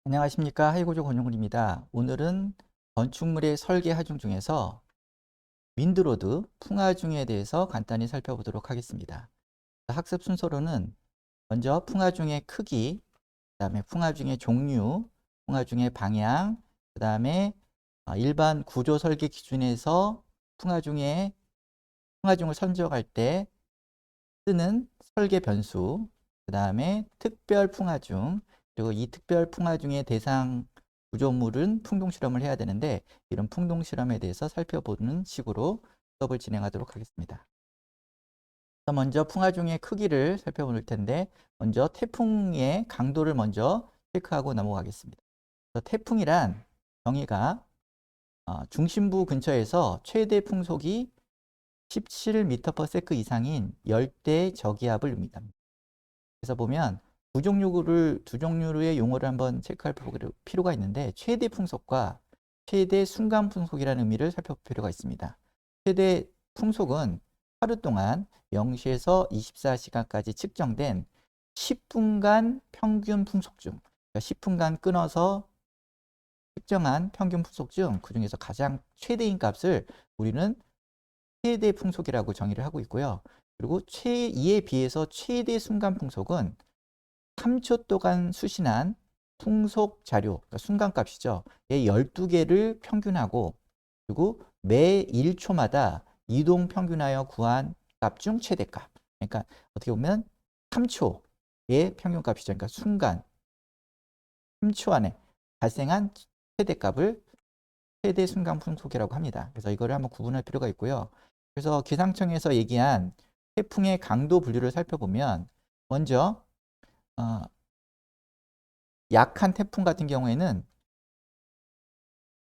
안녕하십니까. 하이고조 권용훈입니다. 오늘은 건축물의 설계 하중 중에서 윈드로드, 풍화중에 대해서 간단히 살펴보도록 하겠습니다. 학습 순서로는 먼저 풍화중의 크기, 그 다음에 풍화중의 종류, 풍화중의 방향, 그 다음에 일반 구조 설계 기준에서 풍화중을 선정할 때 쓰는 설계 변수, 그 다음에 특별 풍화중, 그리고 이 특별 풍화중의 대상 구조물은 풍동 실험을 해야 되는데 이런 풍동 실험에 대해서 살펴보는 식으로 수업을 진행하도록 하겠습니다. 먼저 풍화중의 크기를 살펴볼 텐데 먼저 태풍의 강도를 먼저 체크하고 넘어가겠습니다. 태풍이란 정의가 중심부 근처에서 최대 풍속이 17m/s 이상인 열대 저기압을 의미합니다. 그래서 보면 두 종류의 용어를 한번 체크할 필요가 있는데 최대 풍속과 최대 순간 풍속이라는 의미를 살펴볼 필요가 있습니다. 최대 풍속은 하루 동안 0시에서 24시간까지 측정된 10분간 평균 풍속 중, 그러니까 10분간 끊어서 측정한 평균 풍속 중 그중에서 가장 최대인 값을 우리는 최대 풍속이라고 정의를 하고 있고요. 그리고 이에 비해서 최대 순간 풍속은 3초 동안 수신한 풍속 자료, 그러니까 순간값이죠. 얘 12개를 평균하고 그리고 매 1초마다 이동 평균하여 구한 값 중 최대값. 그러니까 어떻게 보면 3초의 평균값이죠. 그러니까 순간 3초 안에 발생한 최대값을 최대 순간 풍속이라고 합니다. 그래서 이거를 한번 구분할 필요가 있고요. 그래서 기상청에서 얘기한 태풍의 강도 분류를 살펴보면 먼저 약한 태풍 같은 경우에는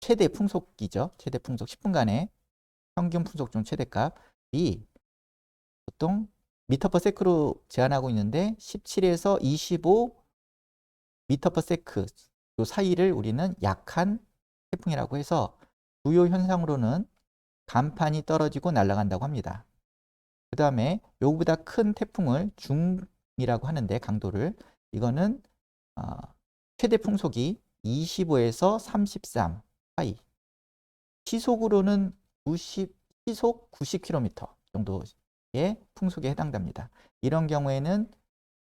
최대 풍속이죠. 최대 풍속 10분간의 평균 풍속 중 최대값이 보통 미터/세크로 제한하고 있는데 17에서 25 미터/세크 그 사이를 우리는 약한 태풍이라고 해서 주요 현상으로는 간판이 떨어지고 날아간다고 합니다. 그 다음에 요거보다 큰 태풍을 중이라고 하는데 강도를 이거는 최대 풍속이 25에서 33 사이, 시속으로는 시속 90km 정도의 풍속에 해당됩니다. 이런 경우에는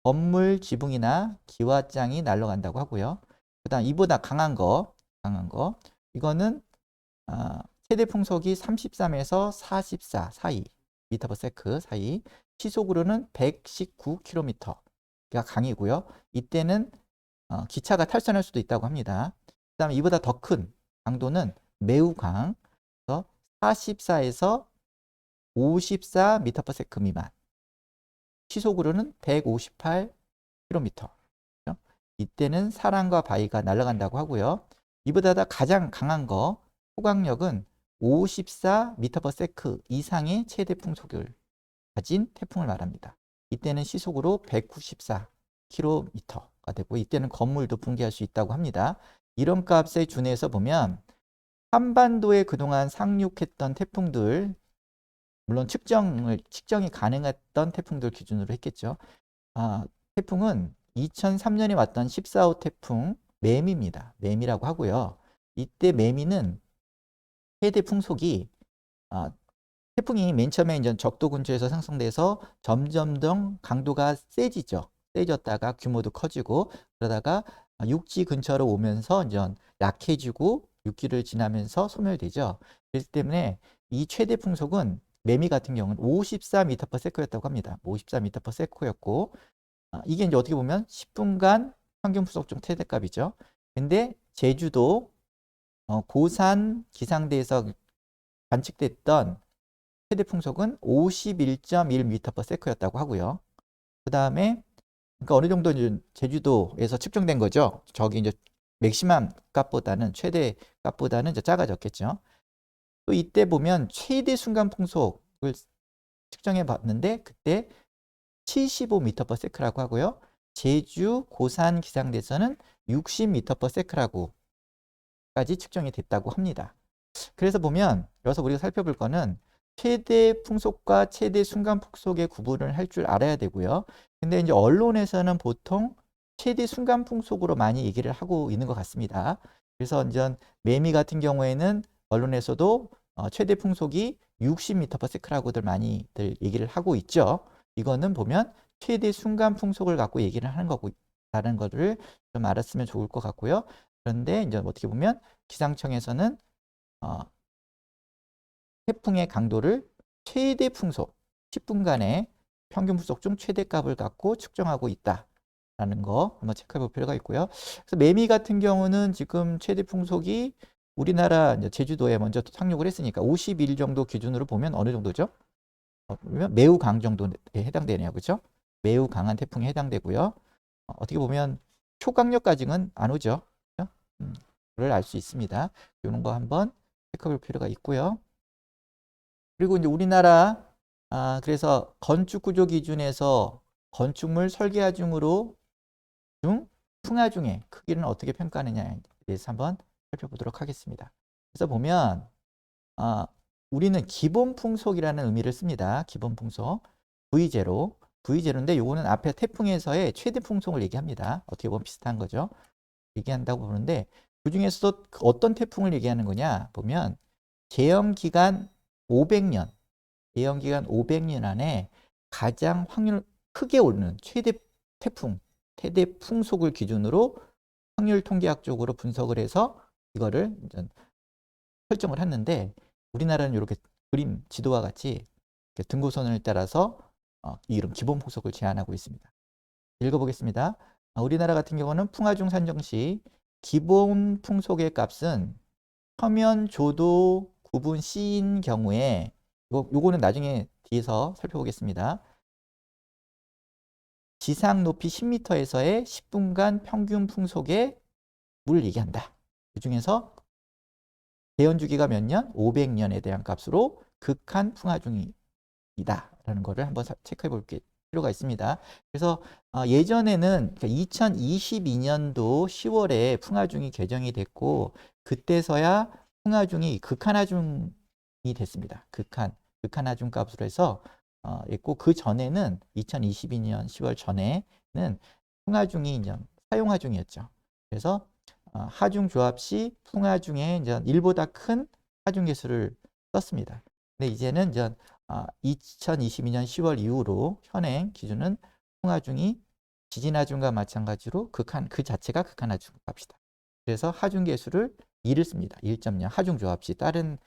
건물 지붕이나 기와장이 날아간다고 하고요. 그 다음 이보다 강한 거 이거는 최대 풍속이 33에서 44 사이 미터/세크 사이, 시속으로는 119km가 강이고요. 이때는 기차가 탈선할 수도 있다고 합니다. 그 다음에 이보다 더 큰 강도는 매우 강, 44에서 54 미터/세크 미만, 시속으로는 158km. 이때는 사랑과 바위가 날아간다고 하고요. 이보다 가장 강한 거 호강력은 54 미터/세크 이상의 최대 풍속을 가진 태풍을 말합니다. 이때는 시속으로 194km가 되고 이때는 건물도 붕괴할 수 있다고 합니다. 이런 값에 준해서 보면 한반도에 그동안 상륙했던 태풍들, 물론 측정이 가능했던 태풍들 기준으로 했겠죠. 태풍은 2003년에 왔던 14호 태풍 매미입니다. 매미라고 하고요. 이때 매미는 최대 풍속이 태풍이 맨 처음에 이제 적도 근처에서 상승돼서 점점 더 강도가 세졌다가 규모도 커지고 그러다가 육지 근처로 오면서 이제 약해지고 육지를 지나면서 소멸되죠. 그렇기 때문에 이 최대 풍속은 매미 같은 경우는 54 미터/세크였다고 합니다. 54 미터/세크였고 이게 이제 어떻게 보면 10분간 평균 풍속 중 최대값이죠. 근데 제주도 고산 기상대에서 관측됐던 최대 풍속은 51.1 미터/세크였다고 하고요. 그 다음에 그러니까 어느 정도 이제 제주도에서 측정된 거죠. 저기 이제 맥시멈 값보다는 최대 값보다는 이제 작아졌겠죠. 또 이때 보면 최대 순간 풍속을 측정해 봤는데 그때 75 미터/세크라고 하고요. 제주 고산 기상대에서는 60 미터/세크라고까지 측정이 됐다고 합니다. 그래서 보면 여기서 우리가 살펴볼 거는 최대 풍속과 최대 순간 풍속의 구분을 할 줄 알아야 되고요. 근데 이제 언론에서는 보통 최대 순간 풍속으로 많이 얘기를 하고 있는 것 같습니다. 그래서 이제 매미 같은 경우에는 언론에서도 최대 풍속이 60m/s라고들 많이들 얘기를 하고 있죠. 이거는 보면 최대 순간 풍속을 갖고 얘기를 하는 거다라는 것을 좀 알았으면 좋을 것 같고요. 그런데 이제 어떻게 보면 기상청에서는 태풍의 강도를 최대 풍속 10분간의 평균 풍속 중 최대값을 갖고 측정하고 있다라는 거 한번 체크해 볼 필요가 있고요. 그래서 매미 같은 경우는 지금 최대 풍속이 우리나라 이제 제주도에 먼저 상륙을 했으니까 50일 정도 기준으로 보면 어느 정도죠? 보면 매우 강 정도에 해당되네요. 그렇죠? 매우 강한 태풍에 해당되고요. 어떻게 보면 초강력까지는 안 오죠. 그렇죠? 그걸 알 수 있습니다. 이런 거 한번 체크해 볼 필요가 있고요. 그리고 이제 우리나라 그래서 건축 구조 기준에서 건축물 설계하 중으로 풍하 중의 크기는 어떻게 평가하느냐에 대해서 한번 살펴보도록 하겠습니다. 그래서 보면 우리는 기본 풍속이라는 의미를 씁니다. 기본 풍속 V제로인데 요거는 앞에 태풍에서의 최대 풍속을 얘기합니다. 어떻게 보면 비슷한 거죠. 얘기한다고 보는데 그 중에서도 어떤 태풍을 얘기하는 거냐 보면 계엄 기간 500년 안에 가장 확률 크게 오르는 최대 풍속을 기준으로 확률 통계학적으로 분석을 해서 이거를 설정을 했는데 우리나라는 이렇게 그림 지도와 같이 등고선을 따라서 이런 기본 풍속을 제한하고 있습니다. 읽어보겠습니다. 우리나라 같은 경우는 풍화중 산정 시 기본 풍속의 값은 서면 조도 구분 C인 경우에 요거는 나중에 뒤에서 살펴보겠습니다. 지상 높이 10m에서의 10분간 평균 풍속의 물 얘기한다. 그 중에서 대연 주기가 몇 년? 500년에 대한 값으로 극한 풍화 중이다라는 거를 한번 체크해 볼 필요가 있습니다. 그래서 예전에는 2022년도 10월에 풍화중이 개정이 됐고 그때서야 풍화중이 극한하중이 됐습니다. 극한하중 값으로 해서 있고 그 전에는 2022년 10월 전에는 풍화중이 이제 사용하중이었죠. 그래서 하중 조합 시 풍화중에 이제 1보다 큰 하중 계수를 썼습니다. 근데 이제는 이제 2022년 10월 이후로 현행 기준은 풍화중이 지진하중과 마찬가지로 그 자체가 극한하중 값이다. 그래서 하중 계수를 2를 씁니다. 1.0 하중 조합 시 다른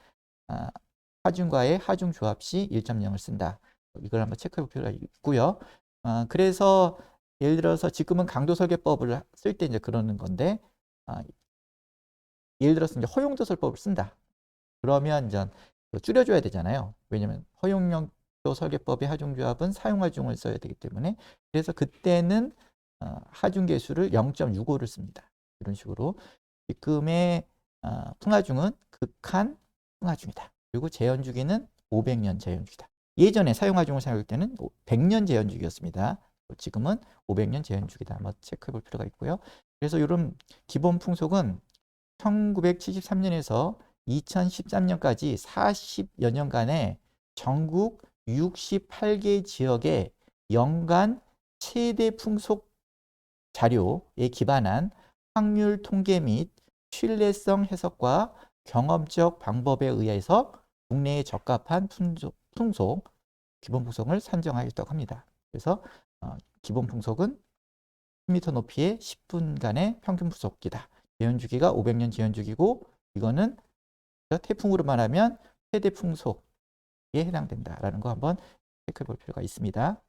하중과의 하중 조합 시 1.0을 쓴다. 이걸 한번 체크해 볼 필요가 있고요. 그래서 예를 들어서 지금은 강도 설계법을 쓸 때 이제 그러는 건데 예를 들어서 이제 허용도설법을 쓴다. 그러면 이제 줄여줘야 되잖아요. 왜냐하면 허용용도 설계법의 하중조합은 사용하중을 써야 되기 때문에 그래서 그때는 하중계수를 0.65를 씁니다. 이런 식으로 지금의 풍화중은 극한 풍화중이다. 그리고 재현주기는 500년 재현주기다. 예전에 사용하중을 사용할 때는 100년 재현주기였습니다. 지금은 500년 재현주기다. 한번 체크해 볼 필요가 있고요. 그래서 이런 기본 풍속은 1973년에서 2013년까지 40여 년간의 전국 68개 지역의 연간 최대 풍속 자료에 기반한 확률 통계 및 신뢰성 해석과 경험적 방법에 의해서 국내에 적합한 풍속, 기본 풍속을 산정하였다고 합니다. 그래서 기본 풍속은 10m 높이의 10분간의 평균 풍속기다. 재현주기가 500년 재현주기고 이거는 태풍으로 말하면 최대 풍속에 해당된다라는 거 한번 체크해 볼 필요가 있습니다.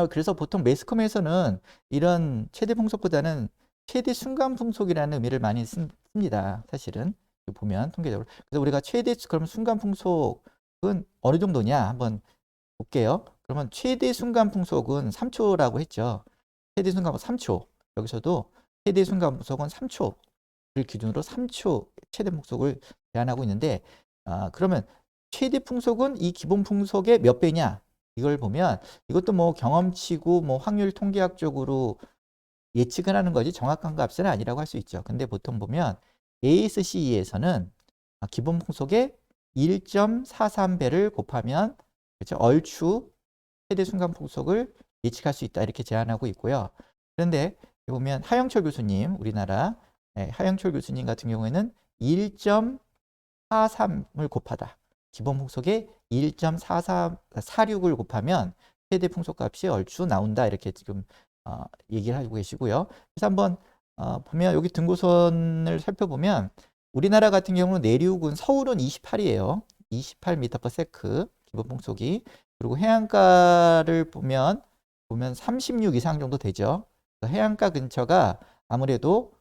그래서 보통 매스컴에서는 이런 최대 풍속보다는 최대 순간 풍속이라는 의미를 많이 씁니다. 사실은 보면 통계적으로. 그래서 우리가 그럼 순간 풍속은 어느 정도냐 한번 볼게요. 그러면 최대 순간 풍속은 3초라고 했죠. 최대 순간 풍속 3초. 여기서도 최대 순간 풍속은 3초를 기준으로 3초 최대 풍속을 제한하고 있는데 그러면 최대 풍속은 이 기본 풍속의 몇 배냐? 이걸 보면 이것도 뭐 경험치고 뭐 확률 통계학적으로 예측을 하는 거지 정확한 값은 아니라고 할 수 있죠. 근데 보통 보면 ASCE에서는 기본 풍속의 1.43배를 곱하면 그렇죠? 얼추 최대 순간 풍속을 예측할 수 있다 이렇게 제한하고 있고요. 그런데 보면 하영철 교수님, 우리나라 하영철 교수님 같은 경우에는 1.43을 곱하다. 기본 풍속에 1.46을 곱하면 최대 풍속값이 얼추 나온다. 이렇게 지금 얘기를 하고 계시고요. 그래서 한번 보면 여기 등고선을 살펴보면 우리나라 같은 경우는 내륙은 서울은 28이에요. 28m/s 기본 풍속이. 그리고 해안가를 보면 36 이상 정도 되죠. 해안가 근처가 아무래도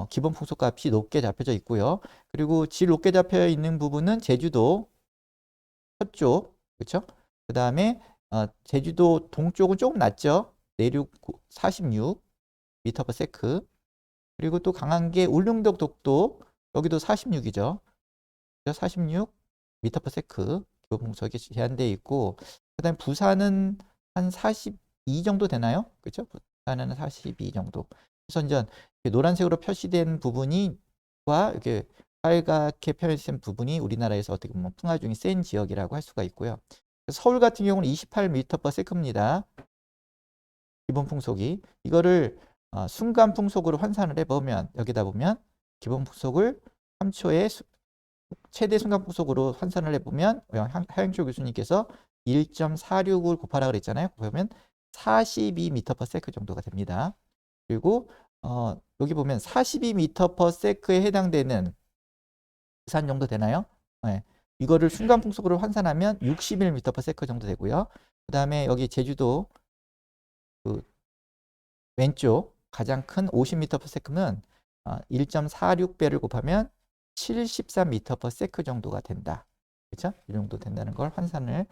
기본 풍속값이 높게 잡혀져 있고요. 그리고 제일 높게 잡혀 있는 부분은 제주도 서쪽, 그렇죠? 그 다음에 제주도 동쪽은 조금 낮죠. 내륙 46m/s. 그리고 또 강한 게 울릉도 독도, 여기도 46이죠. 46m/s 기본 풍속이 제한되어 있고, 그다음에 부산은 한 42 정도 되나요? 그렇죠? 부산은 42 정도. 그래서 이제 노란색으로 표시된 부분이와 이렇게 빨갛게 표시된 부분이 우리나라에서 어떻게 보면 풍화 중이 센 지역이라고 할 수가 있고요. 서울 같은 경우는 28m/s입니다. 기본 풍속이. 이거를 순간 풍속으로 환산을 해보면, 여기다 보면 기본 풍속을 3초에 최대 순간 풍속으로 환산을 해보면 하영철 교수님께서 1.46을 곱하라 그랬잖아요. 그러면 42m/s 정도가 됩니다. 그리고 여기 보면 42m/s에 해당되는 부산 정도 되나요? 네. 이거를 순간 풍속으로 환산하면 61m/s 정도 되고요. 그 다음에 여기 제주도 그 왼쪽 가장 큰 50m/s는 1.46배를 곱하면 73m/s 정도가 된다. 그렇죠? 이 정도 된다는 걸 환산을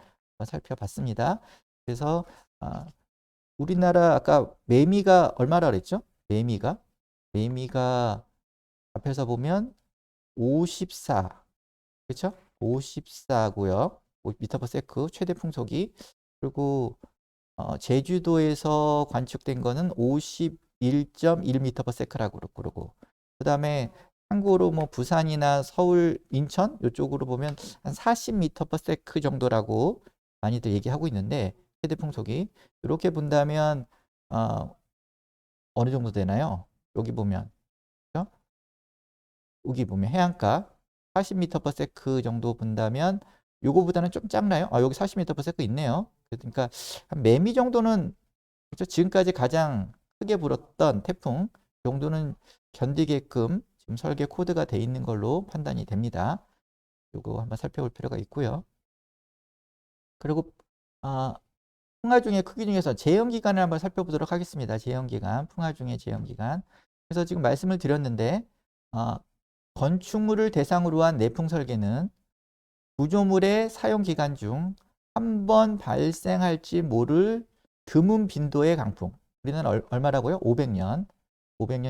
살펴봤습니다. 그래서 우리나라 아까 매미가 얼마라 그랬죠? 매미가 앞에서 보면 54, 그렇죠? 54고요. m/s 최대 풍속이. 그리고 제주도에서 관측된 거는 51.1m/s라고 그러고, 그 다음에 참고로 뭐 부산이나 서울, 인천 이쪽으로 보면 한 40m/s 정도라고 많이들 얘기하고 있는데, 최대 풍속이 이렇게 본다면 어느 정도 되나요? 여기 보면, 그렇죠? 여기 보면 해안가 40m/s 정도 본다면 요거보다는 좀 작나요? 여기 40m/s 있네요. 그러니까 한 매미 정도는, 그렇죠? 지금까지 가장 크게 불었던 태풍 정도는 견디게끔 지금 설계 코드가 돼 있는 걸로 판단이 됩니다. 요거 한번 살펴볼 필요가 있고요. 그리고 풍화 중의 크기 중에서 제형 기간을 한번 살펴보도록 하겠습니다. 제형 기간, 풍화 중의 제형 기간. 그래서 지금 말씀을 드렸는데 건축물을 대상으로 한 내풍 설계는 구조물의 사용 기간 중 한 번 발생할지 모를 드문 빈도의 강풍, 우리는 얼마라고요? 500년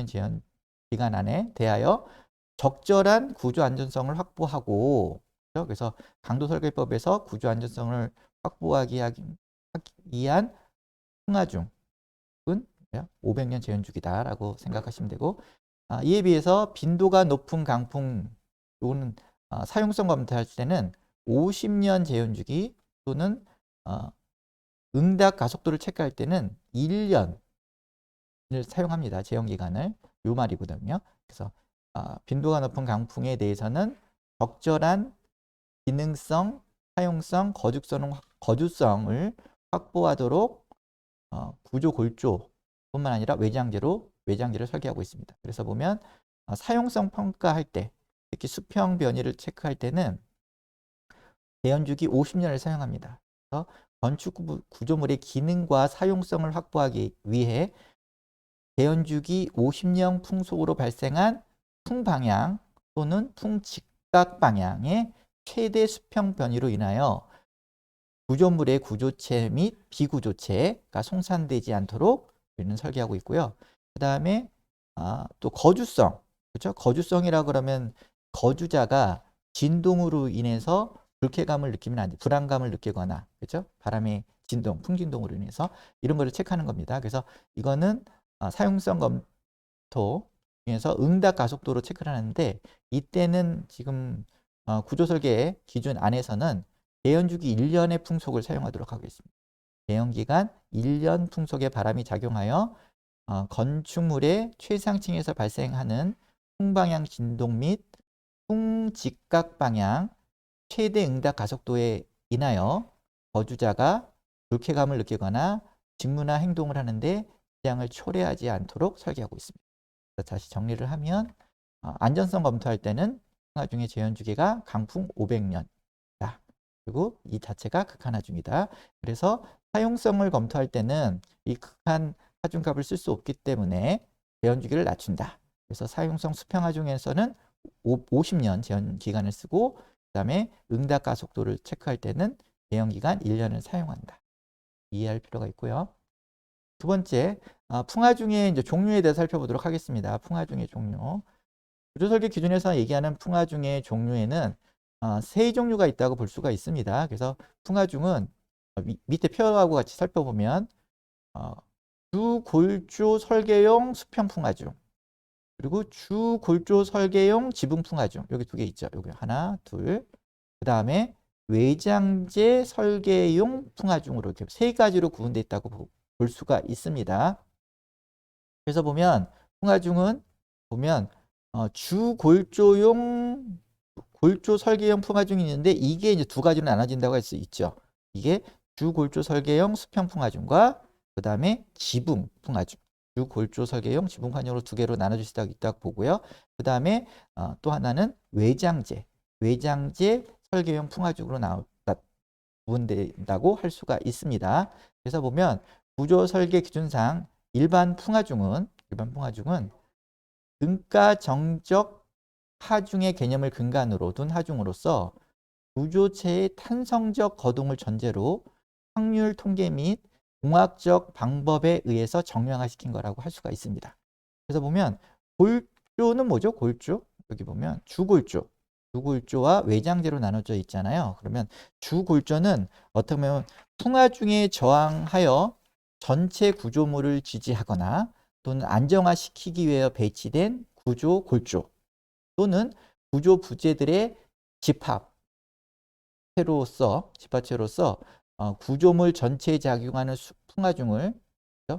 제한 기간 안에 대하여 적절한 구조 안전성을 확보하고, 그렇죠? 그래서 강도설계법에서 구조 안전성을 확보하기 위한 풍화 중은 500년 재현 주기다라고 생각하시면 되고, 이에 비해서 빈도가 높은 강풍, 이거는 사용성 검토할 때는 50년 재현 주기 또는 응답 가속도를 체크할 때는 1년을 사용합니다. 재현 기간을. 요 말이거든요. 그래서 빈도가 높은 강풍에 대해서는 적절한 기능성, 사용성, 거주성을 확보하도록 구조 골조 뿐만 아니라 외장재를 설계하고 있습니다. 그래서 보면 사용성 평가할 때, 특히 수평 변이를 체크할 때는 재현주기 50년을 사용합니다. 그래서 건축 구조물의 기능과 사용성을 확보하기 위해 재현주기 50년 풍속으로 발생한 풍방향 또는 풍직각 방향의 최대 수평 변이로 인하여 구조물의 구조체 및 비구조체가 송산되지 않도록 우리는 설계하고 있고요. 그 다음에 또 거주성, 그렇죠? 거주성이라 그러면 거주자가 진동으로 인해서 불쾌감을 느끼면 안 돼. 불안감을 느끼거나, 그렇죠? 바람의 진동, 풍진동으로 인해서 이런 거를 체크하는 겁니다. 그래서 이거는 사용성 검토 중에서 응답 가속도로 체크를 하는데, 이때는 지금 구조 설계 기준 안에서는 재현주기 1년의 풍속을 사용하도록 하겠습니다. 재현기간 1년 풍속의 바람이 작용하여 건축물의 최상층에서 발생하는 풍방향 진동 및 풍직각 방향 최대 응답 가속도에 인하여 거주자가 불쾌감을 느끼거나 직무나 행동을 하는데 지장을 초래하지 않도록 설계하고 있습니다. 다시 정리를 하면 안전성 검토할 때는 풍화 중의 재현 주기가 강풍 500년 그리고 이 자체가 극한 하중이다. 그래서 사용성을 검토할 때는 이 극한 하중값을 쓸 수 없기 때문에 재현 주기를 낮춘다. 그래서 사용성 수평 하중에서는 50년 재현 기간을 쓰고 그다음에 응답 가속도를 체크할 때는 재현 기간 1년을 사용한다. 이해할 필요가 있고요. 두 번째, 풍화중의 이제 종류에 대해서 살펴보도록 하겠습니다. 풍화중의 종류. 구조설계 기준에서 얘기하는 풍화중의 종류에는 세 종류가 있다고 볼 수가 있습니다. 그래서 풍화중은 밑에 표하고 같이 살펴보면 주골조 설계용 수평 풍화중 그리고 주골조 설계용 지붕 풍화중 여기 두 개 있죠. 여기 하나, 둘. 그 다음에 외장재 설계용 풍화중으로 이렇게 세 가지로 구분되어 있다고 볼 수가 있습니다. 그래서 보면 풍화중은 보면 주골조용 골조 설계형 풍화중이 있는데 이게 이제 두 가지로 나눠진다고 할 수 있죠. 이게 주골조 설계형 수평 풍화중과 그 다음에 지붕 풍화중. 주골조 설계형 지붕 풍화중으로 두 개로 나눠질 수 있다고 보고요. 그 다음에 또 하나는 외장재 설계형 풍화중으로 구분된다고 할 수가 있습니다. 그래서 보면 구조 설계 기준상 일반 풍화중은 등가 정적 하중의 개념을 근간으로 둔 하중으로서 구조체의 탄성적 거동을 전제로 확률 통계 및 공학적 방법에 의해서 정량화시킨 거라고 할 수가 있습니다. 그래서 보면 골조는 뭐죠? 골조. 여기 보면 주골조와 외장재로 나눠져 있잖아요. 그러면 주골조는 어떻게 보면 풍화중에 저항하여 전체 구조물을 지지하거나 또는 안정화시키기 위해 배치된 구조 골조 또는 구조 부재들의 집합체로서 구조물 전체에 작용하는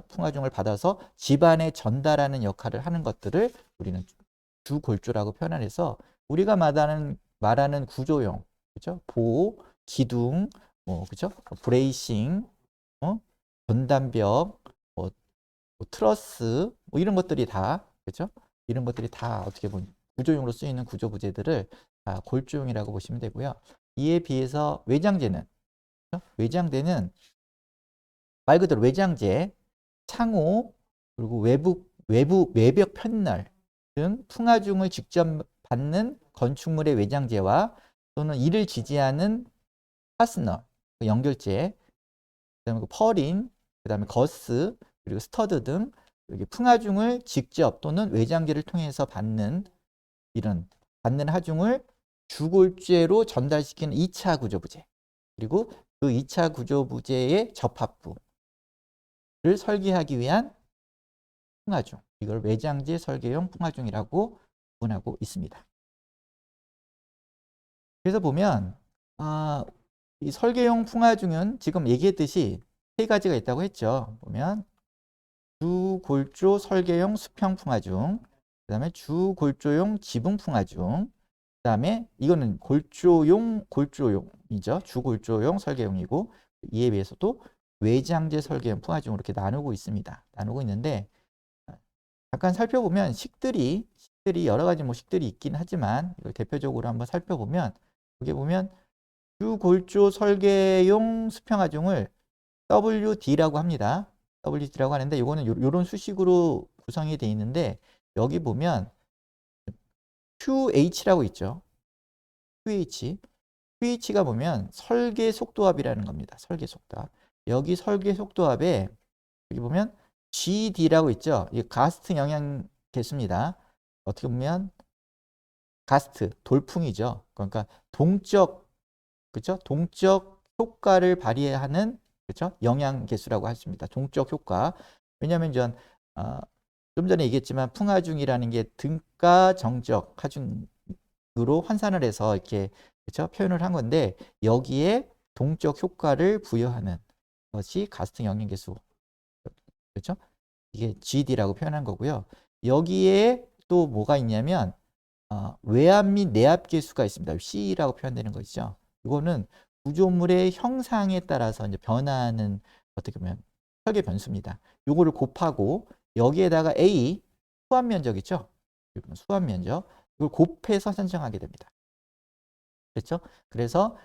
풍화중을 받아서 집안에 전달하는 역할을 하는 것들을 우리는 주골조라고 표현해서 우리가 말하는 구조용, 그죠? 기둥, 그죠? 브레이싱, 전단벽, 트러스, 이런 것들이 다, 그죠? 이런 것들이 다 어떻게 보면 구조용으로 쓰이는 구조 부재들을 다 골조용이라고 보시면 되고요. 이에 비해서 외장재는 말 그대로 외장재, 창호, 그리고 외벽 편널 등 풍화중을 직접 받는 건축물의 외장재와 또는 이를 지지하는 파스너, 연결재, 그다음에 펄인, 그다음에 거스, 그리고 스터드 등 풍화중을 직접 또는 외장재를 통해서 받는 하중을 주골재로 전달시키는 2차 구조부재 그리고 그 2차 구조부재의 접합부를 설계하기 위한 풍화중, 이걸 외장재 설계용 풍화중이라고 구분하고 있습니다. 그래서 보면 이 설계용 풍화중은 지금 얘기했듯이 세 가지가 있다고 했죠. 보면 주골조 설계용 수평 풍화중, 그 다음에 주골조용 지붕 풍화중, 그 다음에 이거는 골조용이죠. 주골조용 설계용이고 이에 비해서도 외장재 설계용 풍화중으로 이렇게 나누고 있습니다. 나누고 있는데 잠깐 살펴보면 식들이 여러 가지 식들이 있긴 하지만 이걸 대표적으로 한번 살펴보면 여기 보면 주골조 설계용 수평하중을 WD라고 합니다. WD라고 하는데 이거는 이런 수식으로 구성이 되어 있는데 여기 보면 QH라고 있죠. QH가 보면 설계 속도합이라는 겁니다. 설계 속도합. 여기 설계 속도합에 여기 보면 GD라고 있죠. 이 가스트 영향 개수입니다. 어떻게 보면 가스트 돌풍이죠. 그러니까 그렇죠? 동적 효과를 발휘하는 그렇죠? 영향 개수라고 하십니다. 동적 효과. 왜냐하면 좀 전에 얘기했지만 풍하중이라는 게 등가 정적 하중으로 환산을 해서 이렇게 그렇죠? 표현을 한 건데 여기에 동적 효과를 부여하는 것이 가스트 영향 개수. 그렇죠? 이게 GD라고 표현한 거고요. 여기에 또 뭐가 있냐면 외압 및 내압 계수가 있습니다. C라고 표현되는 거 있죠. 이거는 구조물의 형상에 따라서 이제 변화하는 어떻게 보면 설계 변수입니다. 요거를 곱하고 여기에다가 A 수압 면적 있죠. 수압 면적 이걸 곱해서 산정하게 됩니다. 그렇죠? 그래서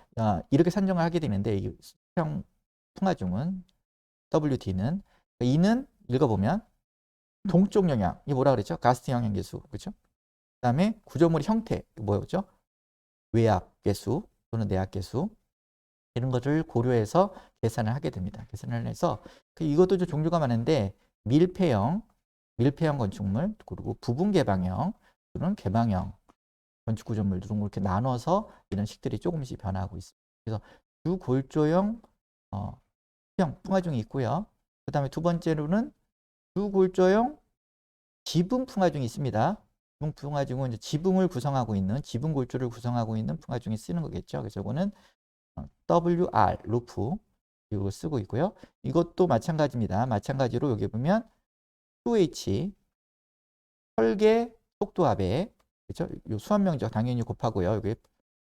이렇게 산정을 하게 되는데 이 수평 풍화중은 WD는 E는 읽어보면 동쪽 영향 이 뭐라 그랬죠? 가스트 영향 계수 그렇죠? 그다음에 구조물의 형태 뭐였죠? 외압 계수 또는 내압 계수 이런 것을 고려해서 계산을 하게 됩니다. 계산을 해서 이것도 좀 종류가 많은데 밀폐형 건축물 그리고 부분 개방형 또는 개방형 건축 구조물 이런 걸 이렇게 나눠서 이런 식들이 조금씩 변화하고 있습니다. 그래서 주골조형 수평 풍화중이 있고요. 그다음에 두 번째로는 주골조형 지붕 풍화중이 있습니다. 지붕 풍화중은 이제 지붕을 구성하고 있는 지붕 골조를 구성하고 있는 풍화중이 쓰는 거겠죠. 그래서 이거는 WR 루프 이거 쓰고 있고요. 이것도 마찬가지입니다. 마찬가지로 여기 보면 2H 설계 속도압에 그렇죠? 요 수압 면적 당연히 곱하고요. 여기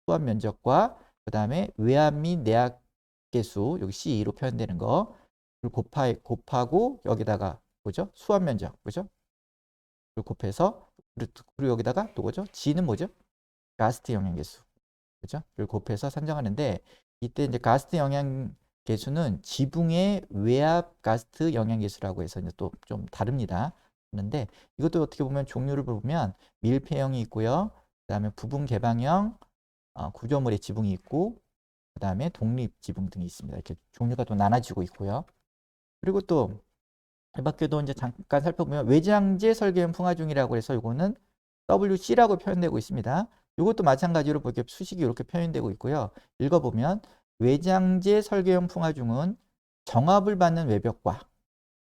수압 면적과 그다음에 외압 및 내압 계수 여기 C2로 표현되는 거 곱하고 여기다가 뭐죠? 수압 면적 그죠? 곱해서 그리고 여기다가 또 뭐죠? G는 뭐죠? 가스트 영향 계수 그죠? 를 곱해서 산정하는데 이때 이제 가스트 영향 계수는 지붕의 외압 가스트 영향 계수라고 해서 이제 또 좀 다릅니다. 그런데 이것도 어떻게 보면 종류를 보면 밀폐형이 있고요. 그다음에 부분 개방형 구조물의 지붕이 있고 그다음에 독립 지붕 등이 있습니다. 이렇게 종류가 또 나눠지고 있고요. 그리고 또 이 밖에도 이제 잠깐 살펴보면 외장재 설계형 풍화중이라고 해서 이거는 WC라고 표현되고 있습니다. 이것도 마찬가지로 이렇게 수식이 이렇게 표현되고 있고요. 읽어보면 외장재 설계형 풍화중은 정압을 받는 외벽과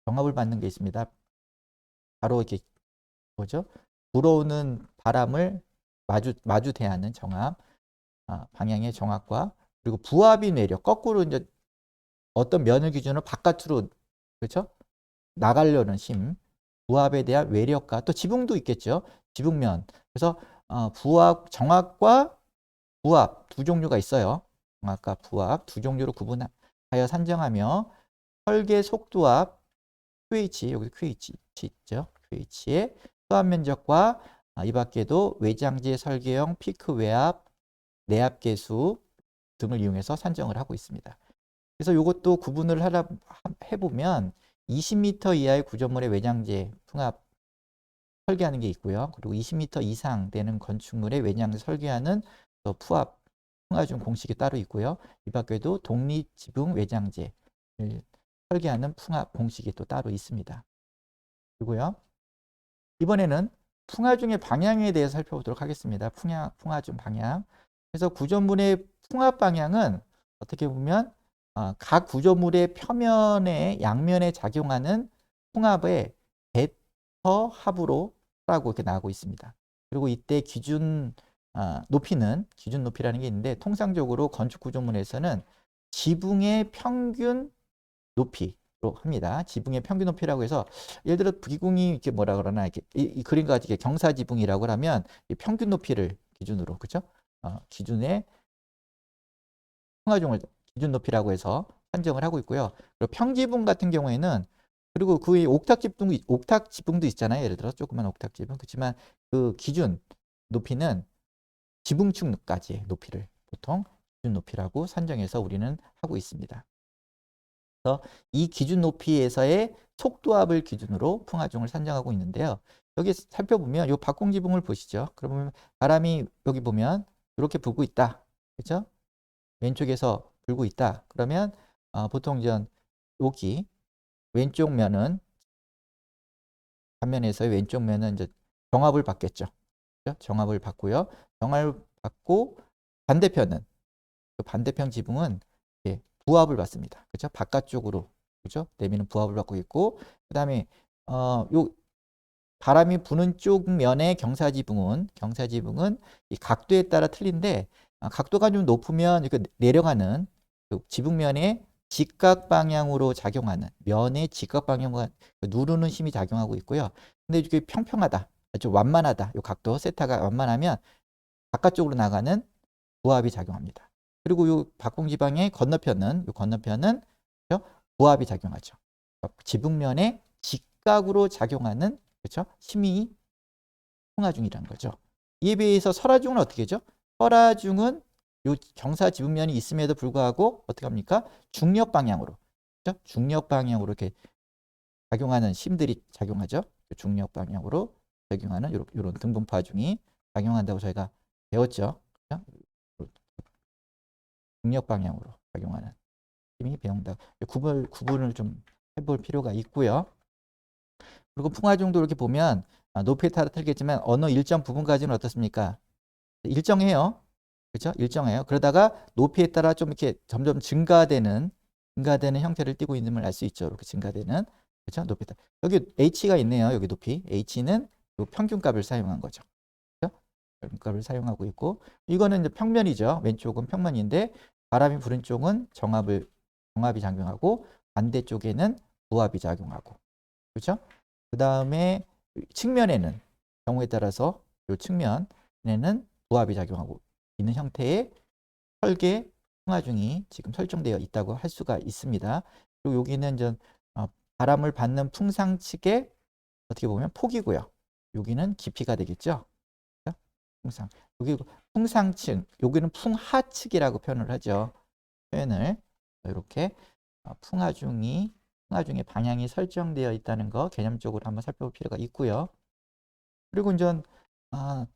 정압을 받는 게 있습니다. 바로 이렇게 뭐죠? 불어오는 바람을 마주 대하는 정압, 방향의 정압과 그리고 부압인 외력 거꾸로 이제 어떤 면을 기준으로 바깥으로 그렇죠? 나가려는 힘, 부압에 대한 외력과 또 지붕도 있겠죠. 지붕면. 그래서 정압과 부압 두 종류가 있어요. 정압과 부압 두 종류로 구분하여 산정하며 설계 속도압 QH 여기 QH 있죠. QH의 수압 면적과 이 밖에도 외장재 설계형 피크 외압, 내압 계수 등을 이용해서 산정을 하고 있습니다. 그래서 이것도 구분을 해보면 20m 이하의 구조물의 외장재 풍압 설계하는 게 있고요. 그리고 20m 이상 되는 건축물의 외장재 설계하는 또 풍화중 공식이 따로 있고요. 이 밖에도 독립 지붕 외장재를 설계하는 풍압 공식이 또 따로 있습니다. 그리고요. 이번에는 풍화중의 방향에 대해서 살펴보도록 하겠습니다. 풍화중 방향. 그래서 구조물의 풍압 방향은 어떻게 보면 각 구조물의 표면의 양면에 작용하는 풍압의 베터 합으로라고 이렇게 나오고 있습니다. 그리고 이때 기준 기준 높이라는 게 있는데 통상적으로 건축 구조물에서는 지붕의 평균 높이로 합니다. 지붕의 평균 높이라고 해서 예를 들어 비궁이 이렇게 뭐라 그러나 이렇게 이 그림과 같이 경사 지붕이라고 하면 이 평균 높이를 기준으로 그죠? 기준의 풍화중을 기준 높이라고 해서 산정을 하고 있고요. 그리고 평지붕 같은 경우에는 그리고 그 옥탑 지붕도 있잖아요. 예를 들어 조그만 옥탑 지붕. 그렇지만 그 기준 높이는 지붕층까지의 높이를 보통 기준 높이라고 산정해서 우리는 하고 있습니다. 그래서 이 기준 높이에서의 속도압을 기준으로 풍화중을 산정하고 있는데요. 여기 살펴보면 이 박공지붕을 보시죠. 그러면 바람이 여기 보면 이렇게 불고 있다. 그렇죠? 왼쪽에서 불고 있다. 그러면 보통 여기 왼쪽 면은 반면에서의 왼쪽 면은 이제 정압을 받겠죠. 그렇죠? 정압을 받고요. 정압을 받고 반대편은 그 반대편 지붕은 부압을 받습니다. 그렇죠? 바깥쪽으로 그렇죠? 내미는 부압을 받고 있고 그다음에 요 바람이 부는 쪽 면의 경사지붕은 이 각도에 따라 틀린데 각도가 좀 높으면 이렇게 내려가는 그 지붕면의 직각 방향으로 작용하는 면의 직각 방향과 누르는 힘이 작용하고 있고요. 근데 이게 평평하다, 좀 완만하다. 이 각도 세타가 완만하면 바깥쪽으로 나가는 부압이 작용합니다. 그리고 이 박공지방의 건너편은 그렇죠? 부압이 작용하죠. 지붕면에 직각으로 작용하는 그렇죠? 힘이 풍화중이라는 거죠. 이에 비해서 설화중은 어떻게 하죠? 설화중은 요 경사 지붕면이 있음에도 불구하고 어떻게 합니까? 중력 방향으로, 그렇죠? 중력 방향으로 이렇게 작용하는 힘들이 작용하죠. 중력 방향으로 작용하는 이런 등분파중이 작용한다고 저희가 배웠죠. 그렇죠? 중력 방향으로 작용하는 힘이 배운다. 구분을 좀 해볼 필요가 있고요. 그리고 풍화중도 이렇게 보면 높이에 따라 틀리겠지만 어느 일정 부분까지는 어떻습니까? 일정해요. 그렇죠? 일정해요. 그러다가 높이에 따라 좀 이렇게 점점 증가되는 형태를 띠고 있는 걸 알 수 있죠. 이렇게 증가되는, 그렇죠? 높이에 따라. 여기 h가 있네요. 여기 높이. h는 평균값을 사용한 거죠. 그렇죠? 평균값을 사용하고 있고, 이거는 이제 평면이죠. 왼쪽은 평면인데 바람이 부는 쪽은 정압이 작용하고 반대쪽에는 부압이 작용하고, 그렇죠? 그 다음에 측면에는 경우에 따라서 이 측면에는 부압이 작용하고 있는 형태의 설계 풍화중이 지금 설정되어 있다고 할 수가 있습니다. 그리고 여기는 이제 바람을 받는 풍상 측의 어떻게 보면 폭이고요. 여기는 깊이가 되겠죠. 그렇죠? 풍상. 여기 풍상층, 여기는 풍하측이라고 표현을 하죠. 표현을 이렇게 풍화중의 방향이 설정되어 있다는 거 개념적으로 한번 살펴볼 필요가 있고요. 그리고 이제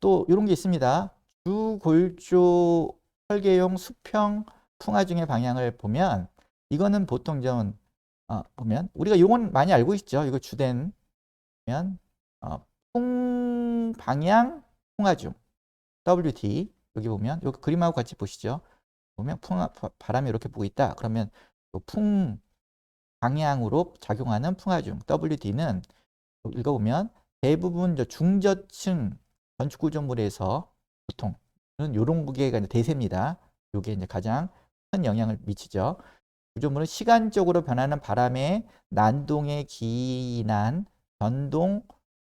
또 이런 게 있습니다. 주골조 설계용 수평 풍화중의 방향을 보면 이거는 보통 좀 보면 우리가 이건 많이 알고 있죠. 이거 주된 풍방향 풍화중 WT 여기 보면 여기 그림하고 같이 보시죠. 보면 바람이 이렇게 부고 있다. 그러면 방향으로 작용하는 풍화중 WD는 읽어보면 대부분 중저층 건축 구조물에서 보통은 이런 무게가 대세입니다. 이게 이제 가장 큰 영향을 미치죠. 구조물은 시간적으로 변하는 바람의 난동에 기인한 변동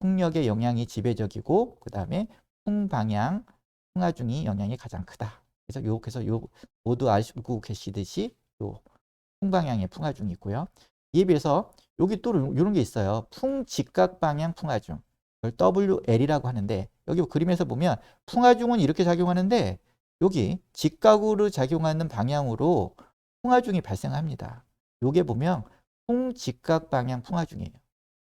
풍력의 영향이 지배적이고 그 다음에 풍방향 풍화중이 영향이 가장 크다. 그래서 모두 알고 계시듯이 요 풍방향의 풍화중이 있고요. 이에 비해서 여기 또 이런 게 있어요. 풍직각 방향 풍화중. 이걸 WL이라고 하는데 여기 그림에서 보면 풍화중은 이렇게 작용하는데 여기 직각으로 작용하는 방향으로 풍화중이 발생합니다. 요게 보면 풍직각 방향 풍화중이에요.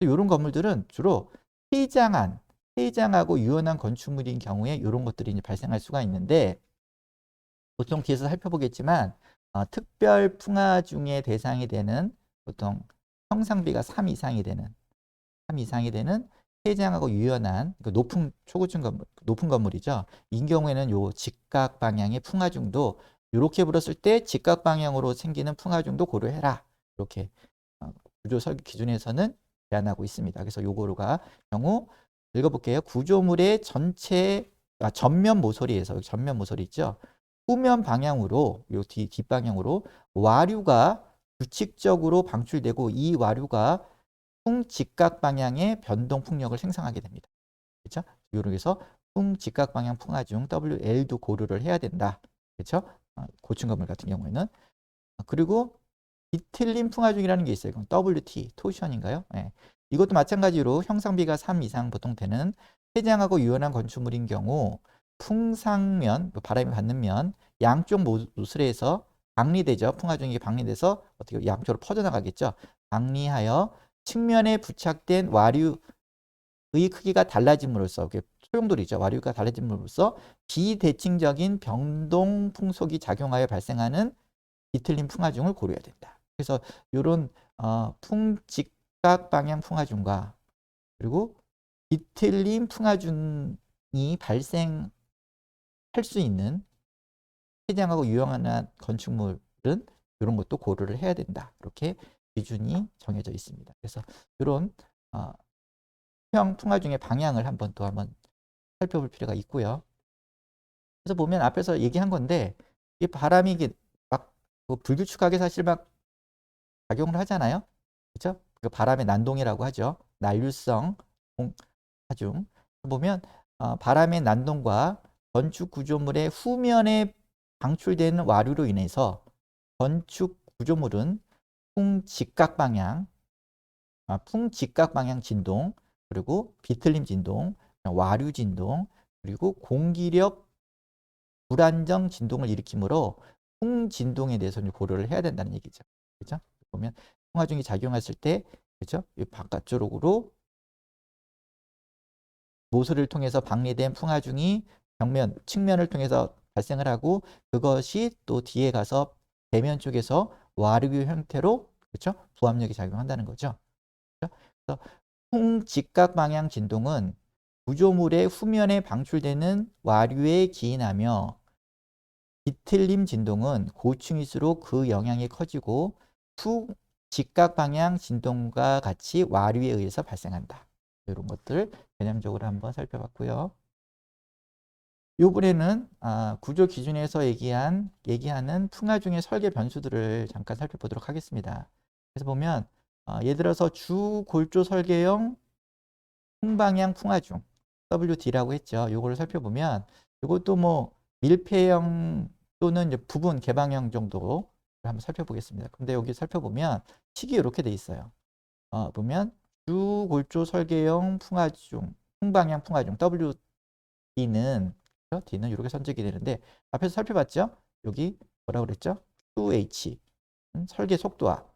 이런 건물들은 주로 폐장하고 유연한 건축물인 경우에 이런 것들이 이제 발생할 수가 있는데 보통 뒤에서 살펴보겠지만 특별 풍화중의 대상이 되는 보통 형상비가 3 이상이 되는 폐장하고 유연한 높은 초고층 건물, 높은 건물이죠. 이 경우에는 요 직각 방향의 풍화중도 이렇게 불었을 때 직각 방향으로 생기는 풍화중도 고려해라. 이렇게 구조 설계 기준에서는 제안하고 있습니다. 그래서 요거가 경우 읽어볼게요. 구조물의 전면 모서리에서 전면 모서리 있죠. 후면 방향으로 요 뒷방향으로 와류가 규칙적으로 방출되고 이 와류가 풍직각 방향의 변동 풍력을 생성하게 됩니다. 그렇죠? 이렇게해서 풍직각 방향 풍화중 WL도 고려를 해야 된다. 그렇죠? 고층 건물 같은 경우에는 그리고 뒤틀림 풍화중이라는 게 있어요. 이건 WT 토션인가요? 네. 이것도 마찬가지로 형상비가 3 이상 보통 되는 폐장하고 유연한 건축물인 경우 풍상면, 바람이 받는 면 양쪽 모서리에서 방리되죠. 풍화중이 방리돼서 어떻게 양쪽으로 퍼져나가겠죠. 방리하여 측면에 부착된 와류의 크기가 달라짐으로써 소용돌이죠. 와류가 달라짐으로써 비대칭적인 변동 풍속이 작용하여 발생하는 뒤틀림 풍화중을 고려해야 된다. 그래서 이런 풍직각 방향 풍화중과 그리고 뒤틀림 풍화중이 발생할 수 있는 폐장하고 유연한 건축물은 이런 것도 고려를 해야 된다. 이렇게 기준이 정해져 있습니다. 그래서 이런 수평 풍화중의 방향을 한번 살펴볼 필요가 있고요. 그래서 보면 앞에서 얘기한 건데 이 바람이 막 불규칙하게 사실 막 작용을 하잖아요. 그렇죠? 그 바람의 난동이라고 하죠. 난류성 하중. 보면 바람의 난동과 건축 구조물의 후면에 방출되는 와류로 인해서 건축 구조물은 풍직각 방향 진동, 그리고 비틀림 진동, 와류 진동, 그리고 공기력 불안정 진동을 일으키므로 풍진동에 대해서 고려를 해야 된다는 얘기죠. 그렇죠? 보면 풍화중이 작용했을 때, 그렇죠? 이 바깥쪽으로 모서리를 통해서 방리된 풍화중이 벽면, 측면을 통해서 발생을 하고, 그것이 또 뒤에 가서 배면 쪽에서 와류 형태로, 그렇죠? 부압력이 작용한다는 거죠. 그렇죠? 그래서 풍직각 방향 진동은 구조물의 후면에 방출되는 와류에 기인하며, 비틀림 진동은 고층일수록 그 영향이 커지고 풍직각 방향 진동과 같이 와류에 의해서 발생한다. 이런 것들 개념적으로 한번 살펴봤고요. 이번에는 구조 기준에서 얘기하는 풍화중의 설계 변수들을 잠깐 살펴보도록 하겠습니다. 그래서 보면 예를 들어서 주골조 설계형 풍방향 풍화중 WD라고 했죠. 이거를 살펴보면 이것도 뭐 밀폐형 또는 이제 부분 개방형 정도로 한번 살펴보겠습니다. 근데 여기 살펴보면 식이 이렇게 돼 있어요. 보면 주골조 설계형 풍화중, 풍방향 풍화중 WD는 D는 이렇게 선택이 되는데 앞에서 살펴봤죠? 여기 뭐라고 그랬죠? QH 설계 속도와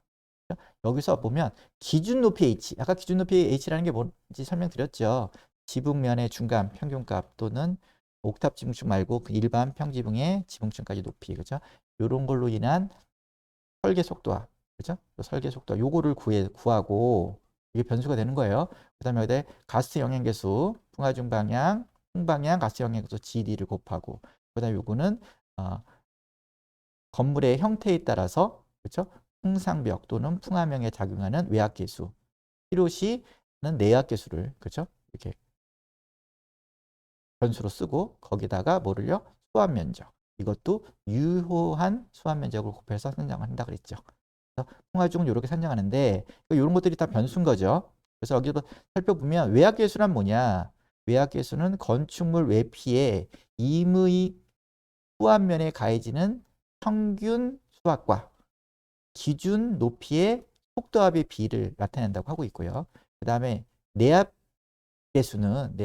여기서 보면 기준 높이 H, 아까 기준 높이 H라는 게 뭔지 설명드렸죠. 지붕면의 중간 평균값 또는 옥탑 지붕층 말고 그 일반 평지붕의 지붕층까지 높이, 그죠? 이런 걸로 인한 설계 속도와, 그죠? 설계 속도 요거를 구하고 이게 변수가 되는 거예요. 그다음에 여기 가스 영향계수, 풍화중 방향, 풍방향 가스 영향계수 GD를 곱하고, 그다음에 요거는 건물의 형태에 따라서, 그렇죠? 풍상벽 또는 풍화명에 작용하는 외압계수, 필요시는 내압계수를, 그렇죠? 이렇게 변수로 쓰고 거기다가 뭐를요? 수압면적. 이것도 유효한 수압면적을 곱해서 선정을 한다 그랬죠. 그래서 풍화중은 이렇게 선정하는데 이런 것들이 다 변수인 거죠. 그래서 여기서 살펴보면 외압계수란 뭐냐? 외압계수는 건축물 외피에 임의 수압면에 가해지는 평균 수압과 기준 높이의 속도압의 비를 나타낸다고 하고 있고요. 그 다음에 내압계수는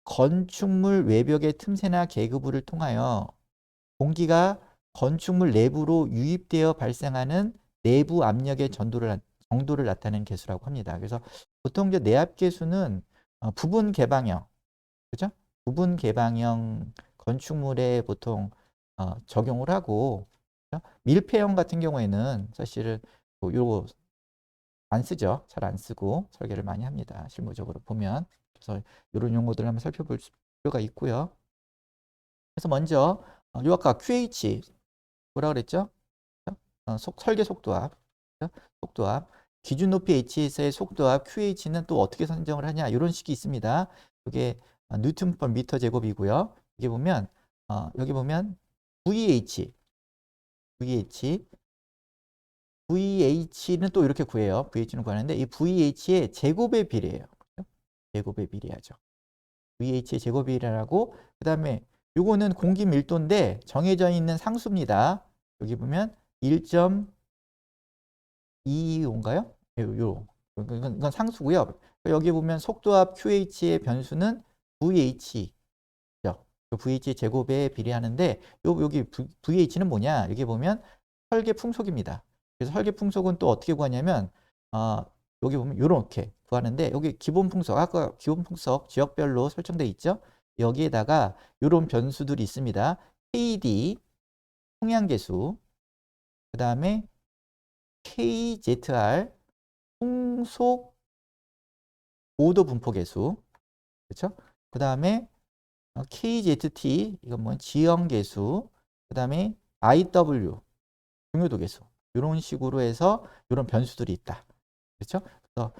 건축물 외벽의 틈새나 계급부를 통하여 공기가 건축물 내부로 유입되어 발생하는 내부 압력의 정도를 나타내는 계수라고 합니다. 그래서 보통 이제 내압계수는 부분 개방형, 그죠? 부분 개방형 건축물에 보통 적용을 하고, 그죠? 밀폐형 같은 경우에는 사실은 뭐 요거 안 쓰죠. 잘 안 쓰고 설계를 많이 합니다. 실무적으로 보면. 그래서 이런 용어들을 한번 살펴볼 필요가 있고요. 그래서 먼저 요 아까 QH 뭐라 그랬죠? 설계 속도압, 속도압. 기준 높이 H에서의 속도압 QH는 또 어떻게 선정을 하냐 이런 식이 있습니다. 이게 뉴턴 per 미터 제곱이고요. 이게 보면 여기 보면 VH는 또 이렇게 구해요. VH는 구하는데 이 VH의 제곱의 비례예요. 제곱의 비례하죠. VH의 제곱의 비례라고. 그다음에 요거는 공기 밀도인데 정해져 있는 상수입니다. 여기 보면 1.225인가요? 이건 상수고요. 여기 보면 속도압 QH의 변수는 VH VH의 제곱에 비례하는데 여기 VH는 뭐냐? 여기 보면 설계 풍속입니다. 그래서 설계 풍속은 또 어떻게 구하냐면 여기 보면 이렇게 구하는데 여기 기본 풍속, 아까 기본 풍속 지역별로 설정되어 있죠? 여기에다가 이런 변수들이 있습니다. KD 풍향계수, 그 다음에 KZR 풍속 고도 분포계수, 그렇죠? 그 다음에 KZT 이건 뭐 지형계수, 그 다음에 IW 중요도계수 이런 식으로 해서 이런 변수들이 있다. 그렇죠? 그래서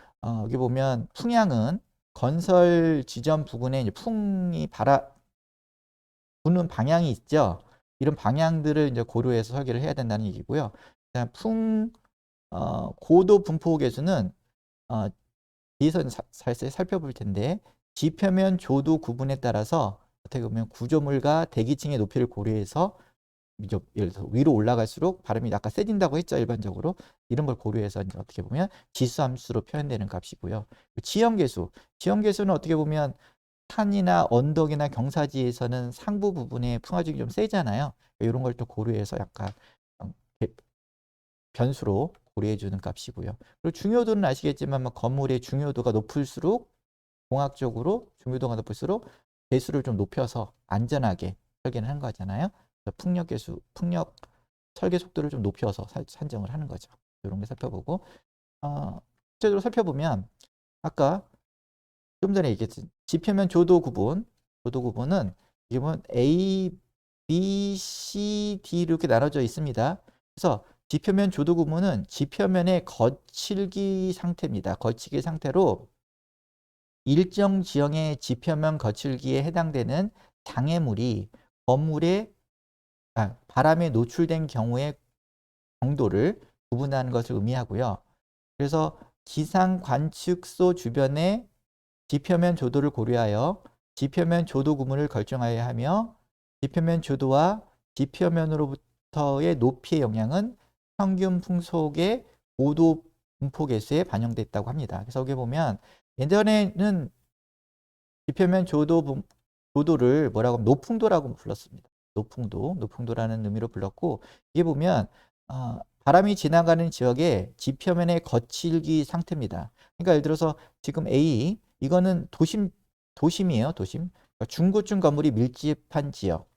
여기 보면 풍향은 건설 지점 부근에 이제 풍이 부는 방향이 있죠. 이런 방향들을 이제 고려해서 설계를 해야 된다는 얘기고요. 고도 분포 계수는 뒤에서 살짝 살펴볼 텐데 지표면 조도 구분에 따라서 어떻게 보면 구조물과 대기층의 높이를 고려해서 예를 들어서 위로 올라갈수록 발음이 약간 세진다고 했죠, 일반적으로. 이런 걸 고려해서 이제 어떻게 보면 지수함수로 표현되는 값이고요. 지형계수는 어떻게 보면 산이나 언덕이나 경사지에서는 상부 부분에 풍화중이 좀 세잖아요. 이런 걸 또 고려해서 약간 변수로 고려해 주는 값이고요. 그리고 중요도는 아시겠지만 건물의 중요도가 높을수록 공학적으로 중요도가 높을수록 배수를 좀 높여서 안전하게 설계를 하는 거잖아요. 풍력 설계 속도를 좀 높여서 산정을 하는 거죠. 이런 게 살펴보고 구체적으로 살펴보면 아까 좀 전에 얘기했던 지표면 조도 구분은 이건 A, B, C, D 이렇게 나눠져 있습니다. 그래서 지표면 조도 구분은 지표면의 거칠기 상태입니다. 거칠기 상태로 일정 지형의 지표면 거칠기에 해당되는 장애물이 바람에 노출된 경우의 정도를 구분하는 것을 의미하고요. 그래서 기상 관측소 주변의 지표면 조도를 고려하여 지표면 조도 구분을 결정하여야 하며 지표면 조도와 지표면으로부터의 높이의 영향은 평균 풍속의 고도 분포 계수에 반영됐다고 합니다. 그래서 여기 보면 예전에는 지표면 조도를 뭐라고 하면 노풍도라고 불렀습니다. 높음도라는 의미로 불렀고 이게 보면 바람이 지나가는 지역의 지표면의 거칠기 상태입니다. 그러니까 예를 들어서 지금 A 이거는 도심이에요. 도심. 그러니까 중고층 건물이 밀집한 지역.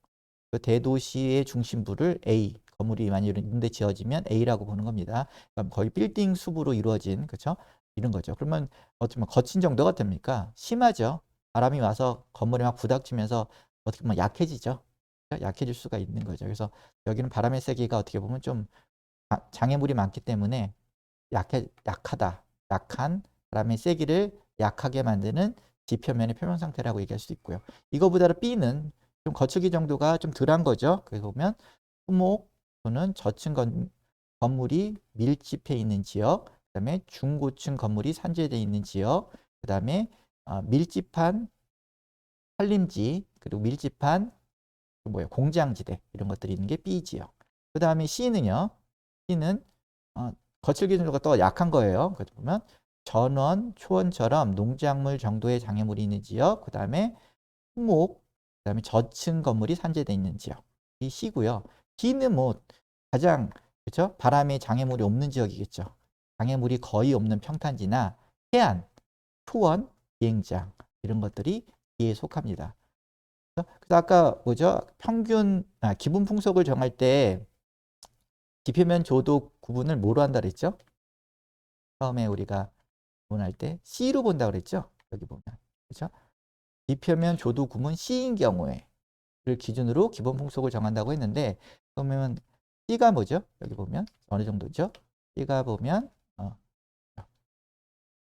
그 대도시의 중심부를 A 건물이 많이 있는데 지어지면 A라고 보는 겁니다. 그러니까 거의 빌딩 숲으로 이루어진 그렇죠? 이런 거죠. 그러면 어떻게 보면 거친 정도가 됩니까? 심하죠. 바람이 와서 건물이 막 부닥치면서 어떻게 보면 약해지죠. 약해질 수가 있는 거죠. 그래서 여기는 바람의 세기가 어떻게 보면 좀 장애물이 많기 때문에 약한 바람의 세기를 약하게 만드는 지표면의 표면 상태라고 얘기할 수 있고요. 이거보다 B는 좀 거칠기 정도가 좀 덜한 거죠. 그래서 보면 수목 또는 저층 건물이 밀집해 있는 지역, 그다음에 중고층 건물이 산재되어 있는 지역, 그다음에 밀집한 산림지 그리고 밀집한 공장지대 이런 것들이 있는 게 B 지역. 그 다음에 C는요. C는 거칠기 정도가 더 약한 거예요. 그래서 보면 전원, 초원처럼 농작물 정도의 장애물이 있는 지역, 그 다음에 수목, 그 다음에 저층 건물이 산재되어 있는 지역. 이 C고요. D는 가장 그렇죠? 바람에 장애물이 없는 지역이겠죠. 장애물이 거의 없는 평탄지나 해안, 초원, 비행장 이런 것들이 D에 속합니다. 그래서 아까 기본 풍속을 정할 때 지표면 조도 구분을 뭐로 한다 그랬죠? 처음에 우리가 구분할 때 C로 본다 그랬죠? 여기 보면 그렇죠? 지표면 조도 구분 C인 경우에를 기준으로 기본 풍속을 정한다고 했는데 그러면 C가 뭐죠? 여기 보면 어느 정도죠? C가 보면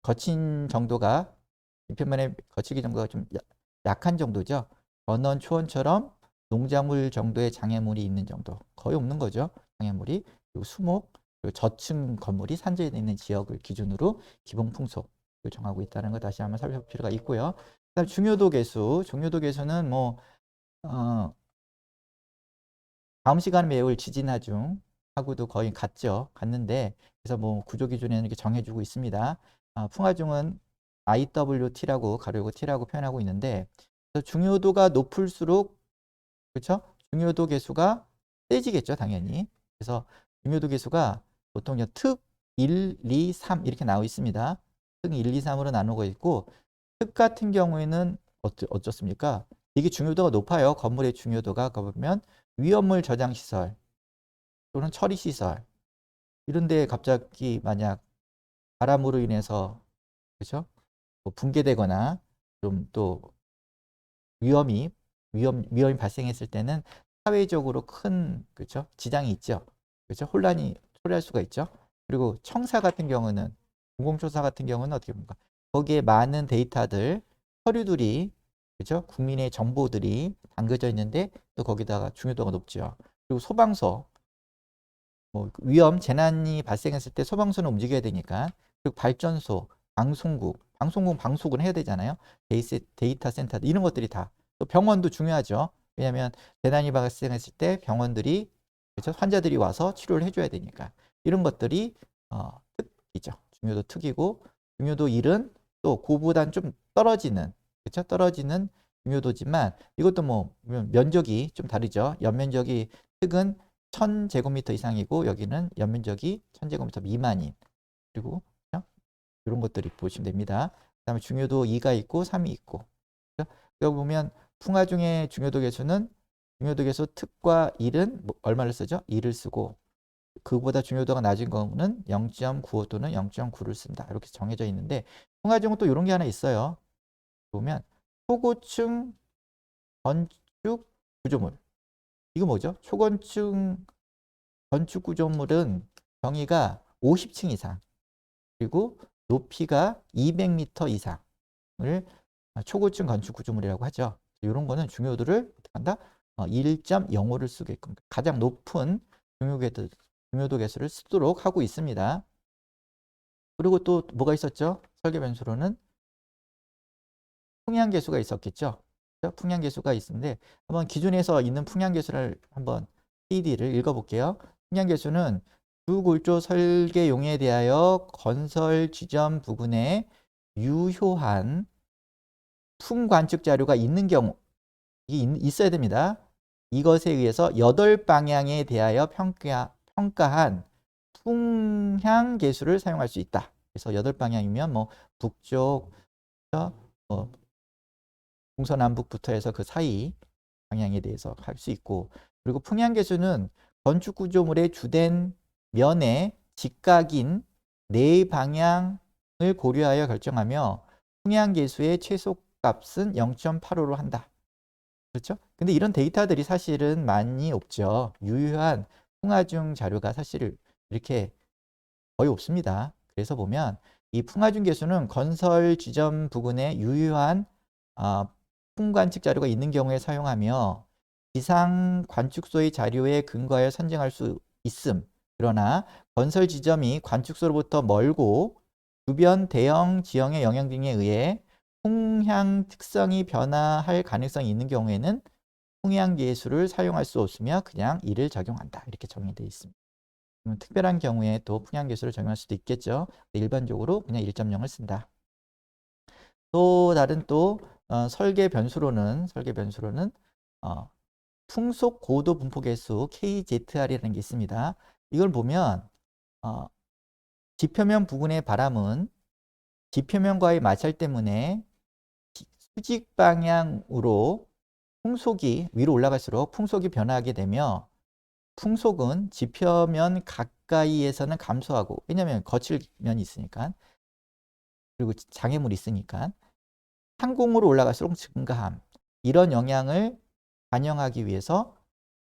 거친 정도가 지표면의 거칠기 정도가 좀 약한 정도죠. 전원 초원처럼 농작물 정도의 장애물이 있는 정도 거의 없는 거죠. 장애물이 그리고 수목 그리고 저층 건물이 산재되어 있는 지역을 기준으로 기본 풍속을 정하고 있다는 거 다시 한번 살펴볼 필요가 있고요. 그다음 중요도 계수는 다음 시간에 배울 지진하중 하고도 거의 같는데 그래서 구조 기준에는 이렇게 정해주고 있습니다. 풍화중은 IWT라고 가로고 T라고 표현하고 있는데 중요도가 높을수록 그렇죠? 중요도 계수가 세지겠죠, 당연히. 그래서 중요도 계수가 보통 특 1, 2, 3 이렇게 나와 있습니다. 특 1, 2, 3으로 나누고 있고 특 같은 경우에는 어떻습니까? 이게 중요도가 높아요. 건물의 중요도가 보면 위험물 저장 시설 또는 처리 시설 이런 데 갑자기 만약 바람으로 인해서 그렇죠? 붕괴되거나 좀 또 위험이 발생했을 때는 사회적으로 큰 그렇죠? 지장이 있죠. 그렇죠? 혼란이 초래할 수가 있죠. 그리고 청사 같은 경우는 공공조사 같은 경우는 어떻게 봅니까? 거기에 많은 데이터들, 서류들이 그렇죠? 국민의 정보들이 담겨져 있는데 또 거기다가 중요도가 높죠. 그리고 소방서 뭐 위험, 재난이 발생했을 때 소방서는 움직여야 되니까. 그리고 발전소, 방송국, 방송은 해야 되잖아요. 데이터 센터 이런 것들이 다. 또 병원도 중요하죠. 왜냐하면 재난이 발생했을 때 병원들이 그렇죠? 환자들이 와서 치료를 해줘야 되니까. 이런 것들이 특이죠. 중요도 특이고 중요도 1은 또 그보단 좀 떨어지는 그렇죠? 떨어지는 중요도지만 이것도 뭐 면적이 좀 다르죠. 연면적이 특은 1000제곱미터 이상이고 여기는 연면적이 1000제곱미터 미만인 그리고 그렇죠? 이런 것들이 보시면 됩니다. 그다음에 중요도 2가 있고 3이 있고 그렇죠? 여기 보면 풍화중의 중요도 계수는 중요도 계수 특과 1은 얼마를 쓰죠? 2를 쓰고 그보다 중요도가 낮은 거는 0.95 또는 0.9를 쓴다. 이렇게 정해져 있는데 풍화중은 또 이런 게 하나 있어요. 보면 초고층 건축 구조물. 이거 뭐죠? 초건축 건축 구조물은 정의가 50층 이상 그리고 높이가 200m 이상을 초고층 건축 구조물이라고 하죠. 이런 거는 중요도를 어떻게 한다? 1.05를 쓰게끔 가장 높은 중요도 계수를 쓰도록 하고 있습니다. 그리고 또 뭐가 있었죠? 설계 변수로는 풍량 계수가 있었겠죠. 풍량 계수가 있는데 한번 기준에서 있는 풍량 계수를 한번 PD를 읽어볼게요. 풍량 계수는 주 골조 설계용에 대하여 건설 지점 부근에 유효한 풍관측 자료가 있는 경우 있어야 됩니다. 이것에 의해서 8방향에 대하여 평가한 풍향 계수를 사용할 수 있다. 그래서 8방향이면 뭐 북쪽, 뭐 동서남북부터 해서 그 사이 방향에 대해서 할 수 있고 그리고 풍향 계수는 건축 구조물의 주된 면의 직각인 네 방향을 고려하여 결정하며 풍향 계수의 최소값은 0.85로 한다. 그렇죠? 근데 이런 데이터들이 사실은 많이 없죠. 유효한 풍화중 자료가 사실 이렇게 거의 없습니다. 그래서 보면 이 풍화중 계수는 건설 지점 부근에 유효한 풍관측 자료가 있는 경우에 사용하며 기상 관측소의 자료에 근거하여 선정할 수 있음. 그러나 건설 지점이 관측소로부터 멀고 주변 대형 지형의 영향 등에 의해 풍향 특성이 변화할 가능성이 있는 경우에는 풍향 계수를 사용할 수 없으며 그냥 이를 적용한다. 이렇게 정의되어 있습니다. 특별한 경우에 또 풍향 계수를 적용할 수도 있겠죠. 일반적으로 그냥 1.0을 쓴다. 또 다른 또 설계 변수로는 풍속 고도 분포 계수 KZR이라는 게 있습니다. 이걸 보면 지표면 부근의 바람은 지표면과의 마찰 때문에 수직 방향으로 풍속이 위로 올라갈수록 풍속이 변화하게 되며 풍속은 지표면 가까이에서는 감소하고 왜냐하면 거칠 면이 있으니까 그리고 장애물이 있으니까 상공으로 올라갈수록 증가함 이런 영향을 반영하기 위해서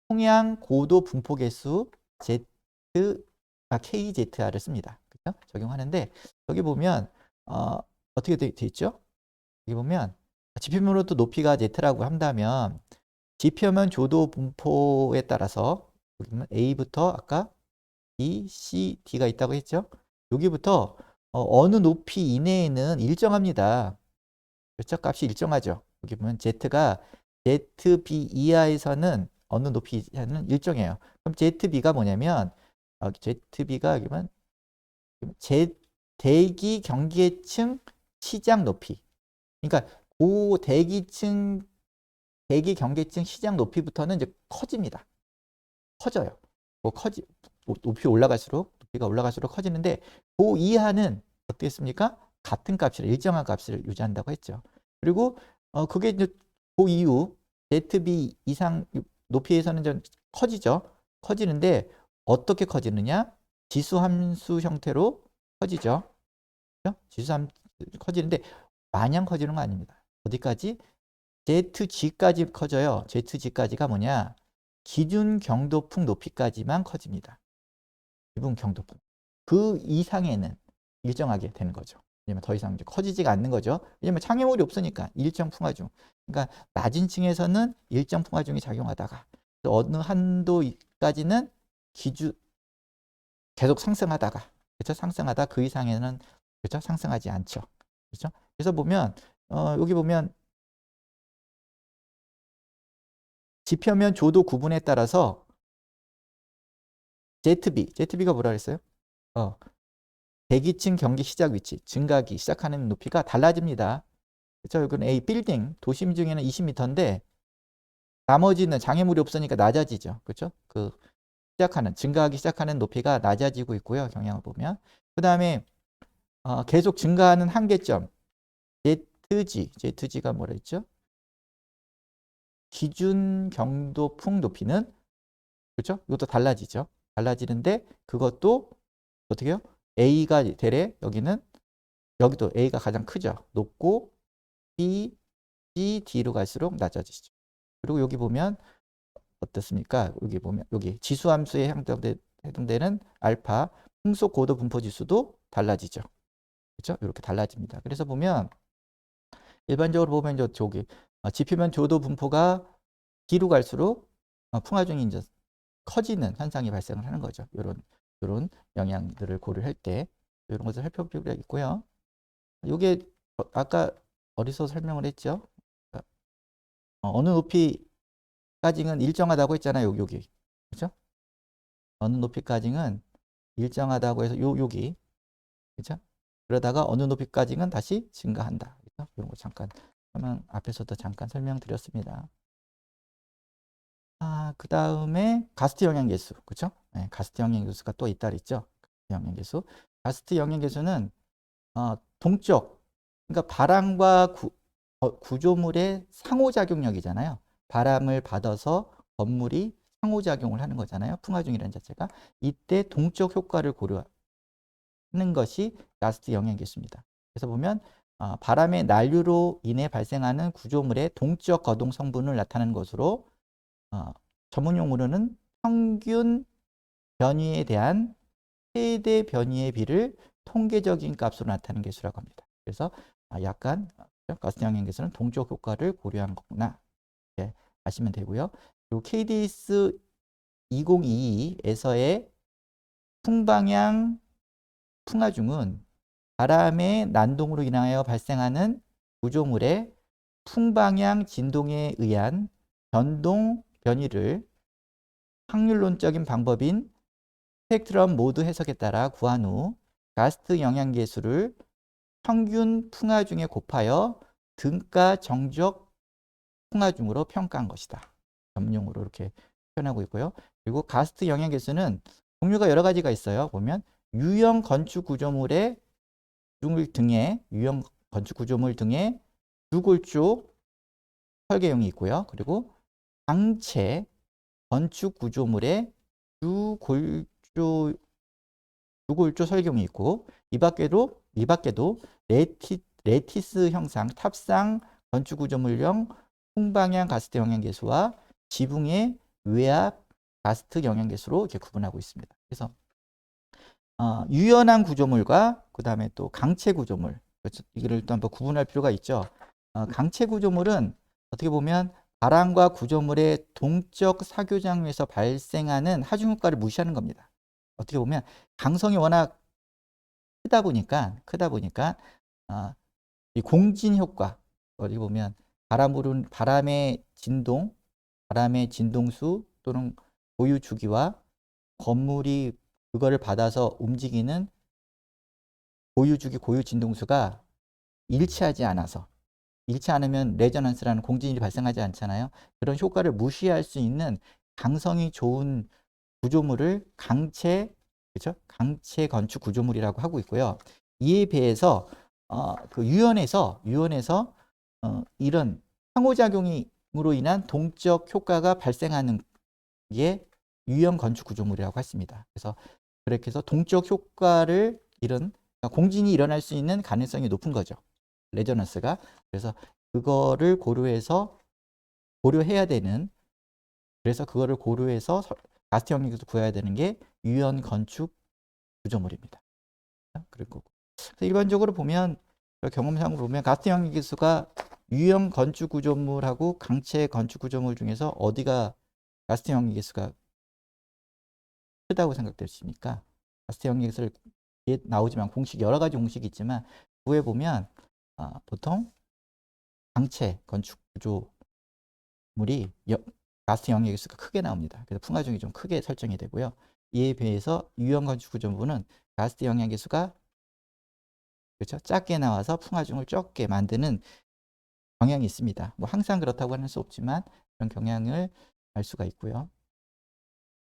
풍향 고도 분포 계수 KZR을 씁니다. 그렇죠? 적용하는데 여기 보면 어떻게 돼 있죠? 여기 보면 지표면으로 또 높이가 Z라고 한다면 지표면 조도 분포에 따라서 A부터 아까 B, C, D가 있다고 했죠? 여기부터 어느 높이 이내에는 일정합니다. 그렇죠? 값이 일정하죠. 여기 보면 Z가 ZB 이하에서는 어느 높이 이하는 일정해요. 그럼 ZB가 뭐냐면 ZB가 여기면 대기 경계층 시장 높이. 그러니까 그 대기 경계층 시장 높이부터는 이제 커집니다. 커져요. 높이가 올라갈수록 커지는데 그 이하는 어떻게 했습니까? 같은 값을 일정한 값을 유지한다고 했죠. 그리고 그게 이제 그 이후 ZB 이상 높이에서는 좀 커지죠. 커지는데 어떻게 커지느냐? 지수함수 형태로 커지죠. 그렇죠? 지수함수 커지는데 마냥 커지는 거 아닙니다. 어디까지? ZG까지 커져요. ZG까지가 뭐냐? 기준 경도풍 높이까지만 커집니다. 기본 경도풍. 그 이상에는 일정하게 되는 거죠. 왜냐면 더 이상 이제 커지지가 않는 거죠. 왜냐면 장애물이 없으니까 일정 풍화중. 그러니까 낮은 층에서는 일정 풍화중이 작용하다가 어느 한도까지는 계속 상승하다가, 그렇죠? 상승하다 그 이상에는, 그렇죠? 상승하지 않죠. 그렇죠? 그래서 보면 여기 보면 지표면 조도 구분에 따라서 ZB가 뭐라 그랬어요? 대기층 경기 시작 위치, 증가하기 시작하는 높이가 달라집니다. 그렇죠? 여기는 A 빌딩, 도심 중에는 20m인데 나머지는 장애물이 없으니까 낮아지죠. 그렇죠? 증가하기 시작하는 높이가 낮아지고 있고요. 경향을 보면. 그 다음에 계속 증가하는 한계점 ZG가 뭐라 했죠? 기준 경도풍 높이는, 그렇죠? 이것도 달라지죠. 달라지는데 그것도 어떻게 해요? A가 되래. 여기도 A가 가장 크죠. 높고 B, C, D로 갈수록 낮아지죠. 그리고 여기 보면 어떻습니까? 여기 보면 여기 지수함수에 해당되는 알파 풍속 고도 분포 지수도 달라지죠. 그렇죠? 이렇게 달라집니다. 그래서 보면 일반적으로 보면 저기 지표면 조도 분포가 뒤로 갈수록 풍화중이 이제 커지는 현상이 발생을 하는 거죠. 이런 영향들을 고려할 때 이런 것을 살펴볼 필요가 있고요. 이게 아까 어디서 설명을 했죠? 어느 높이까지는 일정하다고 했잖아요. 여기. 그렇죠? 어느 높이까지는 일정하다고 해서 여기. 그렇죠? 그러다가 어느 높이까지는 다시 증가한다. 그렇죠? 이런 거 잠깐 앞에서도 잠깐 설명드렸습니다. 그 다음에 가스트 영향계수. 그렇죠? 네, 가스트 영향계수가 또 있다 그랬죠? 가스트 영향계수. 가스트 영향계수는 동적, 그러니까 바람과 구조물의 상호작용력이잖아요. 바람을 받아서 건물이 상호작용을 하는 거잖아요. 풍화중이라는 자체가. 이때 동적 효과를 고려하는 것이 가스트 영향계수입니다. 그래서 보면 바람의 난류로 인해 발생하는 구조물의 동적 거동 성분을 나타내는 것으로 전문 용어로는 평균 변위에 대한 최대 변위의 비를 통계적인 값으로 나타내는 계수라고 합니다. 그래서 약간 가스 영향계수는 동적 효과를 고려한 거구나. 이렇게 아시면 되고요. 그리고 KDS 2022에서의 풍방향 풍화중은 바람의 난동으로 인하여 발생하는 구조물의 풍방향 진동에 의한 변동 변이를 확률론적인 방법인 스펙트럼 모드 해석에 따라 구한 후 가스트 영향계수를 평균 풍화중에 곱하여 등가 정적 풍화중으로 평가한 것이다. 전문용어로 이렇게 표현하고 있고요. 그리고 가스트 영향계수는 종류가 여러 가지가 있어요. 보면 유형 건축 구조물 등의 두골조 설계형이 있고요. 그리고 강체 건축 구조물의 두골조 설계형이 있고 이 밖에도 레티스 형상, 탑상 건축 구조물형 풍방향 가스트 영향계수와 지붕의 외압 가스트 영향계수로 이렇게 구분하고 있습니다. 그래서 유연한 구조물과 그 다음에 또 강체 구조물, 이거를 또 한번 구분할 필요가 있죠. 강체 구조물은 어떻게 보면 바람과 구조물의 동적 사교장에서 발생하는 하중 효과를 무시하는 겁니다. 어떻게 보면 강성이 워낙 크다 보니까 이 공진 효과, 어디 보면 바람의 진동수 또는 고유 주기와 건물이 그거를 받아서 움직이는 고유 주기, 고유 진동수가 일치하지 않으면 레저넌스라는 공진이 발생하지 않잖아요. 그런 효과를 무시할 수 있는 강성이 좋은 구조물을 강체 건축 구조물이라고 하고 있고요. 이에 비해서 유연해서 이런 상호작용으로 인한 동적 효과가 발생하는 게 유형 건축 구조물이라고 했습니다. 그래서 그렇게 해서 동적 효과를 공진이 일어날 수 있는 가능성이 높은 거죠. 레저넌스가. 그래서 그거를 고려해서 가스트 영향계수 구해야 되는 게 유형 건축 구조물입니다. 그리고 일반적으로 보면 경험상으로 보면 가스트 영향계수가 유형 건축 구조물하고 강체 건축 구조물 중에서 어디가 가스트 영향계수가 크다고 생각되십니까? 가스트 영역에서 나오지만 여러 가지 공식이 있지만 구에 보면 보통 강체 건축 구조물이 가스트 영역의 수가 크게 나옵니다. 그래서 풍화중이 좀 크게 설정이 되고요. 이에 비해서 유형 건축 구조물은 가스트 영역의 수가 그렇죠? 작게 나와서 풍화중을 적게 만드는 경향이 있습니다. 뭐 항상 그렇다고 할 수 없지만 그런 경향을 알 수가 있고요.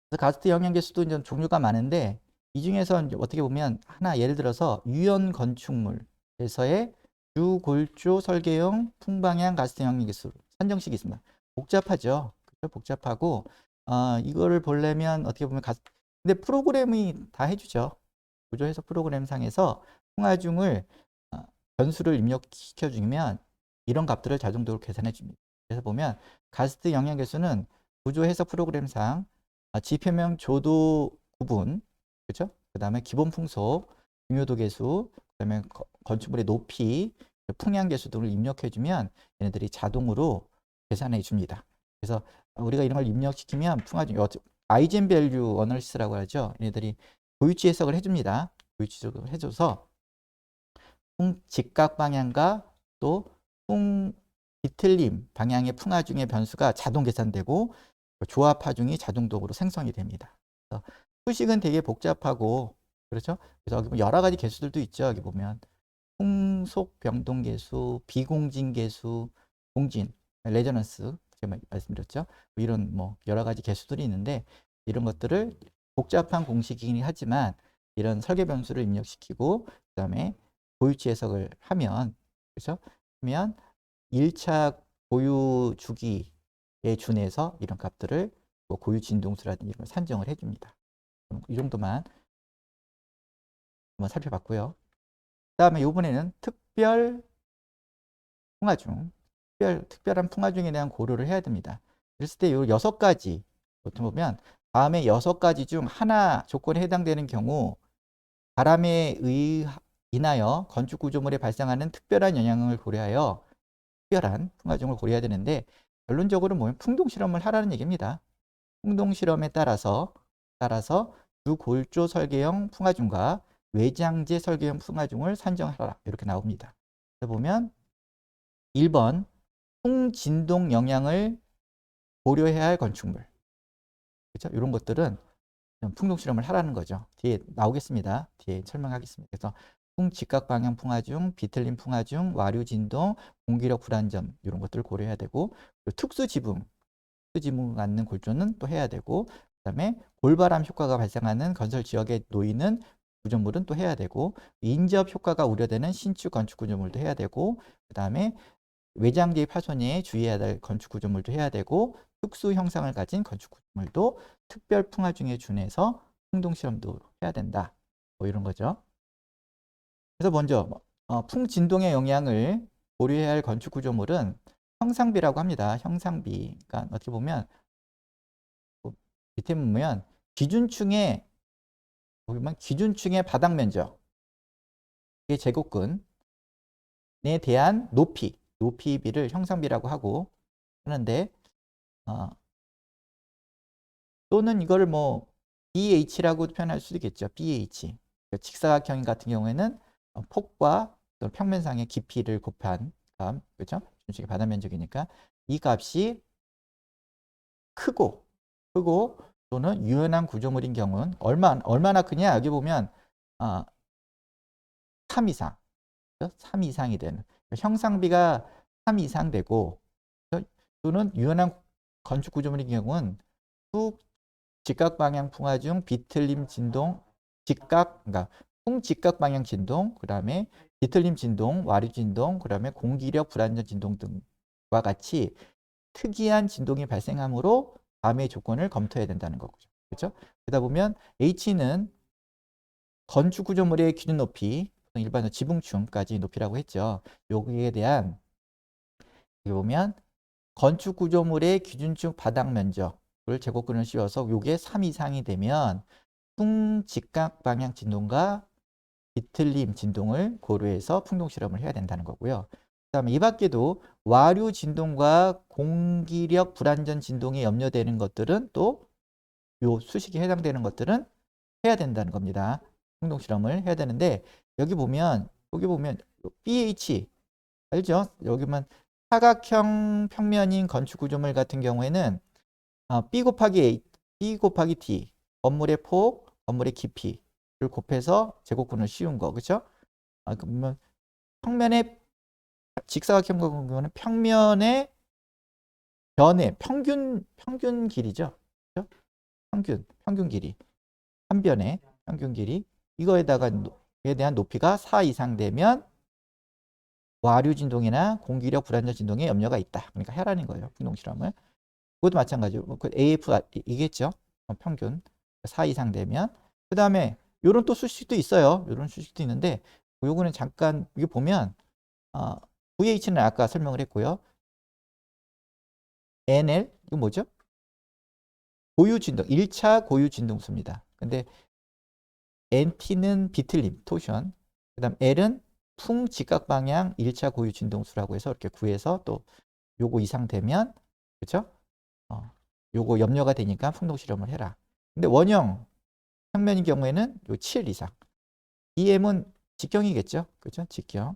그래서 가스트 영역의 수도 이제 종류가 많은데 이 중에서 이제 어떻게 보면 하나 예를 들어서 유연 건축물에서의 주골조 설계형 풍방향 가스트 영역의 수 산정식이 있습니다. 복잡하죠. 그렇죠? 복잡하고 이거를 보려면 어떻게 보면 근데 프로그램이 다 해주죠. 구조 해석 프로그램 상에서 풍화중을 변수를 입력시켜 주면 이런 값들을 자동적으로 계산해 줍니다. 그래서 보면 가스트 영역의 수는 구조 해석 프로그램상 지표명 조도 구분, 그렇죠? 그 다음에 기본 풍속, 중요도 계수, 그 다음에 건축물의 높이, 풍량 계수 등을 입력해 주면 얘네들이 자동으로 계산해 줍니다. 그래서 우리가 이런 걸 입력시키면 풍화중, 아이젠 밸류 어널리시스라고 하죠. 얘네들이 고유치 해석을 해줍니다. 고유치 해석을 해줘서 직각 방향과 또 비틀림 방향의 풍화중의 변수가 자동 계산되고 조합하중이 자동적으로 생성이 됩니다. 그래서 수식은 되게 복잡하고 그렇죠? 그래서 여기 여러 가지 계수들도 있죠. 여기 보면 풍속 변동 계수, 비공진 계수, 공진, 레저넌스 제가 말씀드렸죠. 뭐 이런 뭐 여러 가지 계수들이 있는데 이런 것들을 복잡한 공식이긴 하지만 이런 설계 변수를 입력시키고 그다음에 고유치 해석을 하면 그렇죠? 하면 1차 고유 주기에 준해서 이런 값들을 뭐 고유 진동수라든지 이런 걸 산정을 해줍니다. 이 정도만 한번 살펴봤고요. 그다음에 이번에는 특별 풍화중, 특별한 풍화중에 대한 고려를 해야 됩니다. 그랬을 때 이 6가지 보통 보면 다음에 6가지 중 하나 조건에 해당되는 경우 바람에 인하여 건축 구조물에 발생하는 특별한 영향을 고려하여 특별한 풍화중을 고려해야 되는데 결론적으로 뭐냐면 풍동 실험을 하라는 얘기입니다. 풍동 실험에 따라서 주골조 설계형 풍화중과 외장재 설계형 풍화중을 산정하라 이렇게 나옵니다. 보면 1번 풍진동 영향을 고려해야 할 건축물 그렇죠? 이런 것들은 풍동 실험을 하라는 거죠. 뒤에 나오겠습니다. 뒤에 설명하겠습니다. 그래서 풍직각 방향 풍화중, 비틀림 풍화중, 와류 진동, 공기력 불안전 이런 것들을 고려해야 되고 특수 지붕 갖는 골조는 또 해야 되고 그다음에 골바람 효과가 발생하는 건설 지역에 놓이는 구조물은 또 해야 되고 인접 효과가 우려되는 신축 건축 구조물도 해야 되고 그다음에 외장재 파손에 주의해야 될 건축 구조물도 해야 되고 특수 형상을 가진 건축 구조물도 특별 풍화중에 준해서 풍동 실험도 해야 된다. 뭐 이런 거죠. 그래서 먼저 풍진동의 영향을 고려해야 할 건축 구조물은 형상비라고 합니다. 형상비. 그러니까 어떻게 보면 밑에 보면 기준층의 바닥 면적의 제곱근에 대한 높이비를 형상비라고 하고 하는데 또는 이거를 뭐 BH라고 표현할 수도 있겠죠. BH. 직사각형 같은 경우에는 폭과 평면상의 깊이를 곱한 값, 그렇죠? 기준층의 바닥 면적이니까 이 값이 크고 또는 유연한 구조물인 경우는 얼마나 크냐? 여기 보면 3 이상, 3 이상이 되는 형상비가 3 이상 되고 또는 유연한 건축 구조물인 경우는 직각 방향 풍화중 비틀림 진동 그러니까 풍직각 방향 진동 그다음에 비틀림 진동 와류 진동 그다음에 공기력 불안전 진동 등과 같이 특이한 진동이 발생하므로 다음의 조건을 검토해야 된다는 거죠. 그렇죠? 그러다 보면 H는 건축 구조물의 기준 높이, 일반적으로 지붕층까지 높이라고 했죠. 여기에 대한 여기 보면 건축 구조물의 기준층 바닥 면적을 제곱근을 씌워서 요게 3 이상이 되면 풍직각 방향 진동과 비틀림 진동을 고려해서 풍동 실험을 해야 된다는 거고요. 그다음에 이 밖에도 와류 진동과 공기력 불안전 진동이 염려되는 것들은 또 요 수식에 해당되는 것들은 해야 된다는 겁니다. 풍동 실험을 해야 되는데 여기 보면 BH 알죠? 여기만 사각형 평면인 건축 구조물 같은 경우에는 B 곱하기 A, B 곱하기 D 건물의 폭, 건물의 깊이를 곱해서 제곱근을 씌운 거 그렇죠? 그러면 평면의 직사각형 같은 경우는 평면의 변의 평균 길이죠. 그렇죠? 평균 길이. 한 변의 평균 길이. 이거에다가 에 대한 높이가 4 이상 되면 와류 진동이나 공기력 불안정 진동에 염려가 있다. 그러니까 해라는 거예요. 풍동 실험을. 그것도 마찬가지로 그 AF 이겠죠. 평균 4 이상 되면. 그다음에 요런 또 수식도 있어요. 요런 수식도 있는데 요거는 잠깐 이게 보면 VH는 아까 설명을 했고요. NL 이거 뭐죠? 고유 진동, 1차 고유 진동수입니다. 근데 NT는 비틀림, 토션. 그다음 L은 풍 직각 방향 1차 고유 진동수라고 해서 이렇게 구해서 또 요거 이상 되면 그렇죠? 요거 염려가 되니까 풍동 실험을 해라. 근데 원형 평면인 경우에는 요 7 이상. EM은 직경이겠죠? 그렇죠? 직경.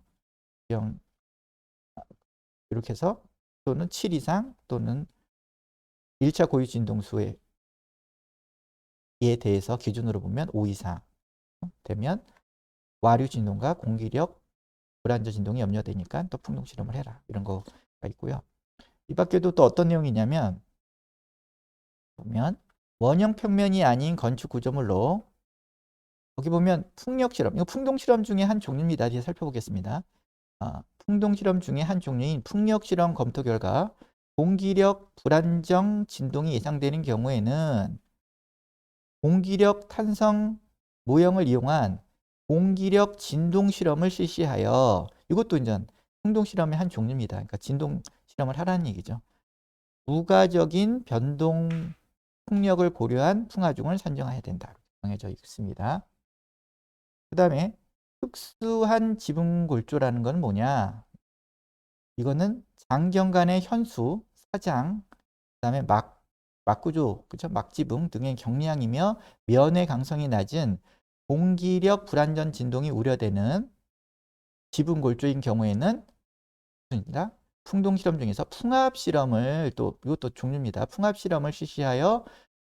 이렇게 해서 또는 7 이상 또는 1차 고유 진동수에 대해서 기준으로 보면 5 이상 되면 와류 진동과 공기력 불안정 진동이 염려되니까 또 풍동 실험을 해라. 이런 거가 있고요. 이 밖에도 또 어떤 내용이 있냐면 보면 원형 평면이 아닌 건축 구조물로 여기 보면 풍력 실험, 이거 풍동 실험 중에 한 종류입니다. 뒤에 살펴보겠습니다. 풍동 실험 중에 한 종류인 풍력 실험 검토 결과 공기력 불안정 진동이 예상되는 경우에는 공기력 탄성 모형을 이용한 공기력 진동 실험을 실시하여 이것도 이제 풍동 실험의 한 종류입니다. 그러니까 진동 실험을 하라는 얘기죠. 부가적인 변동 풍력을 고려한 풍화중을 산정해야 된다. 정해져 있습니다. 그 다음에 특수한 지붕 골조라는 건 뭐냐? 이거는 장경간의 현수, 사장, 그다음에 막구조, 그렇죠? 막지붕 등의 경량이며 면의 강성이 낮은 공기력 불안전 진동이 우려되는 지붕 골조인 경우에는 풍동 실험 중에서 풍압 실험을 또 이것도 종류입니다. 풍압 실험을 실시하여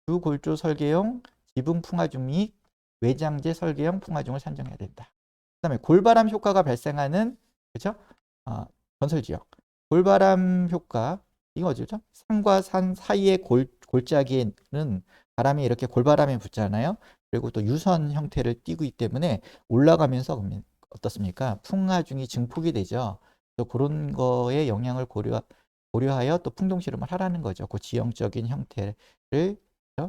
주 골조 설계용 지붕 풍화중 및 외장재 설계용 풍화중을 산정해야 된다. 그다음에 골바람 효과가 발생하는 그렇죠? 건설 지역. 골바람 효과 이거죠. 산과 산 사이의 골짜기에는 바람이 이렇게 골바람이 붙잖아요. 그리고 또 유선 형태를 띠고 있기 때문에 올라가면서 어떻습니까? 풍화중이 증폭이 되죠. 그래서 그런 거에 영향을 고려하여 또 풍동 실험을 하라는 거죠. 그 지형적인 형태를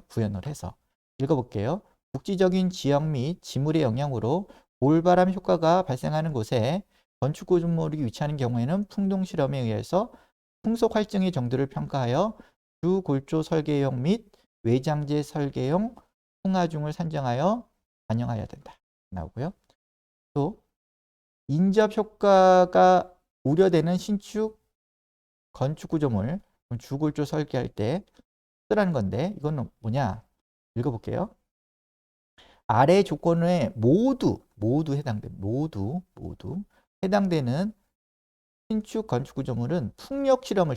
구현을 해서 읽어볼게요. 국지적인 지형 및 지물의 영향으로 올바람 효과가 발생하는 곳에 건축 구조물이 위치하는 경우에는 풍동 실험에 의해서 풍속 활증의 정도를 평가하여 주 골조 설계용 및 외장재 설계용 풍화중을 산정하여 반영해야 된다. 나오고요. 또 인접 효과가 우려되는 신축 건축 구조물 주골조 설계할 때 쓰라는 건데 이거는 뭐냐? 읽어볼게요. 아래 조건에 모두 해당되는 신축 건축 구조물은 풍력 실험을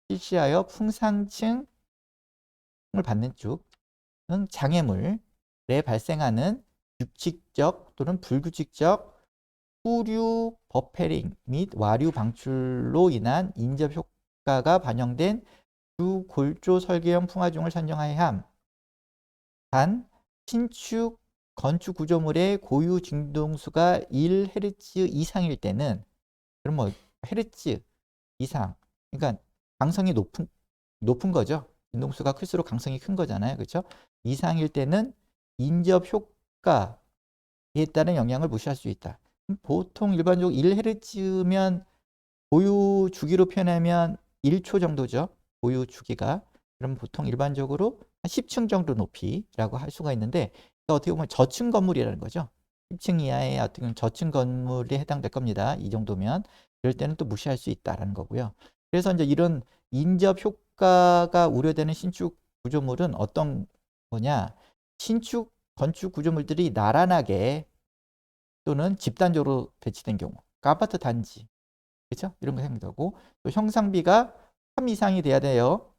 실시하여 풍상층을 받는 쪽은 장애물에 발생하는 규칙적 또는 불규칙적 후류 버페링 및 와류 방출로 인한 인접 효과가 반영된 주 골조 설계형 풍화중을 산정하여야 함. 단 신축 건축 구조물의 고유 진동수가 1Hz 이상일 때는 그럼 뭐 헤르츠 이상 그러니까 강성이 높은 거죠. 진동수가 클수록 강성이 큰 거잖아요. 그렇죠? 이상일 때는 인접 효과에 따른 영향을 무시할 수 있다. 보통 일반적으로 1Hz면 고유 주기로 표현하면 1초 정도죠. 고유 주기가. 그럼 보통 일반적으로 한 10층 정도 높이라고 할 수가 있는데 어떻게 보면 저층 건물이라는 거죠. 10층 이하의 어떤 저층 건물에 해당될 겁니다. 이 정도면. 이럴 때는 또 무시할 수 있다라는 거고요. 그래서 이제 이런 인접 효과가 우려되는 신축 구조물은 어떤 거냐? 신축 건축 구조물들이 나란하게 또는 집단적으로 배치된 경우, 그러니까 아파트 단지, 그렇죠? 이런 거 생각하고, 또 형상비가 3 이상이 돼야 돼요.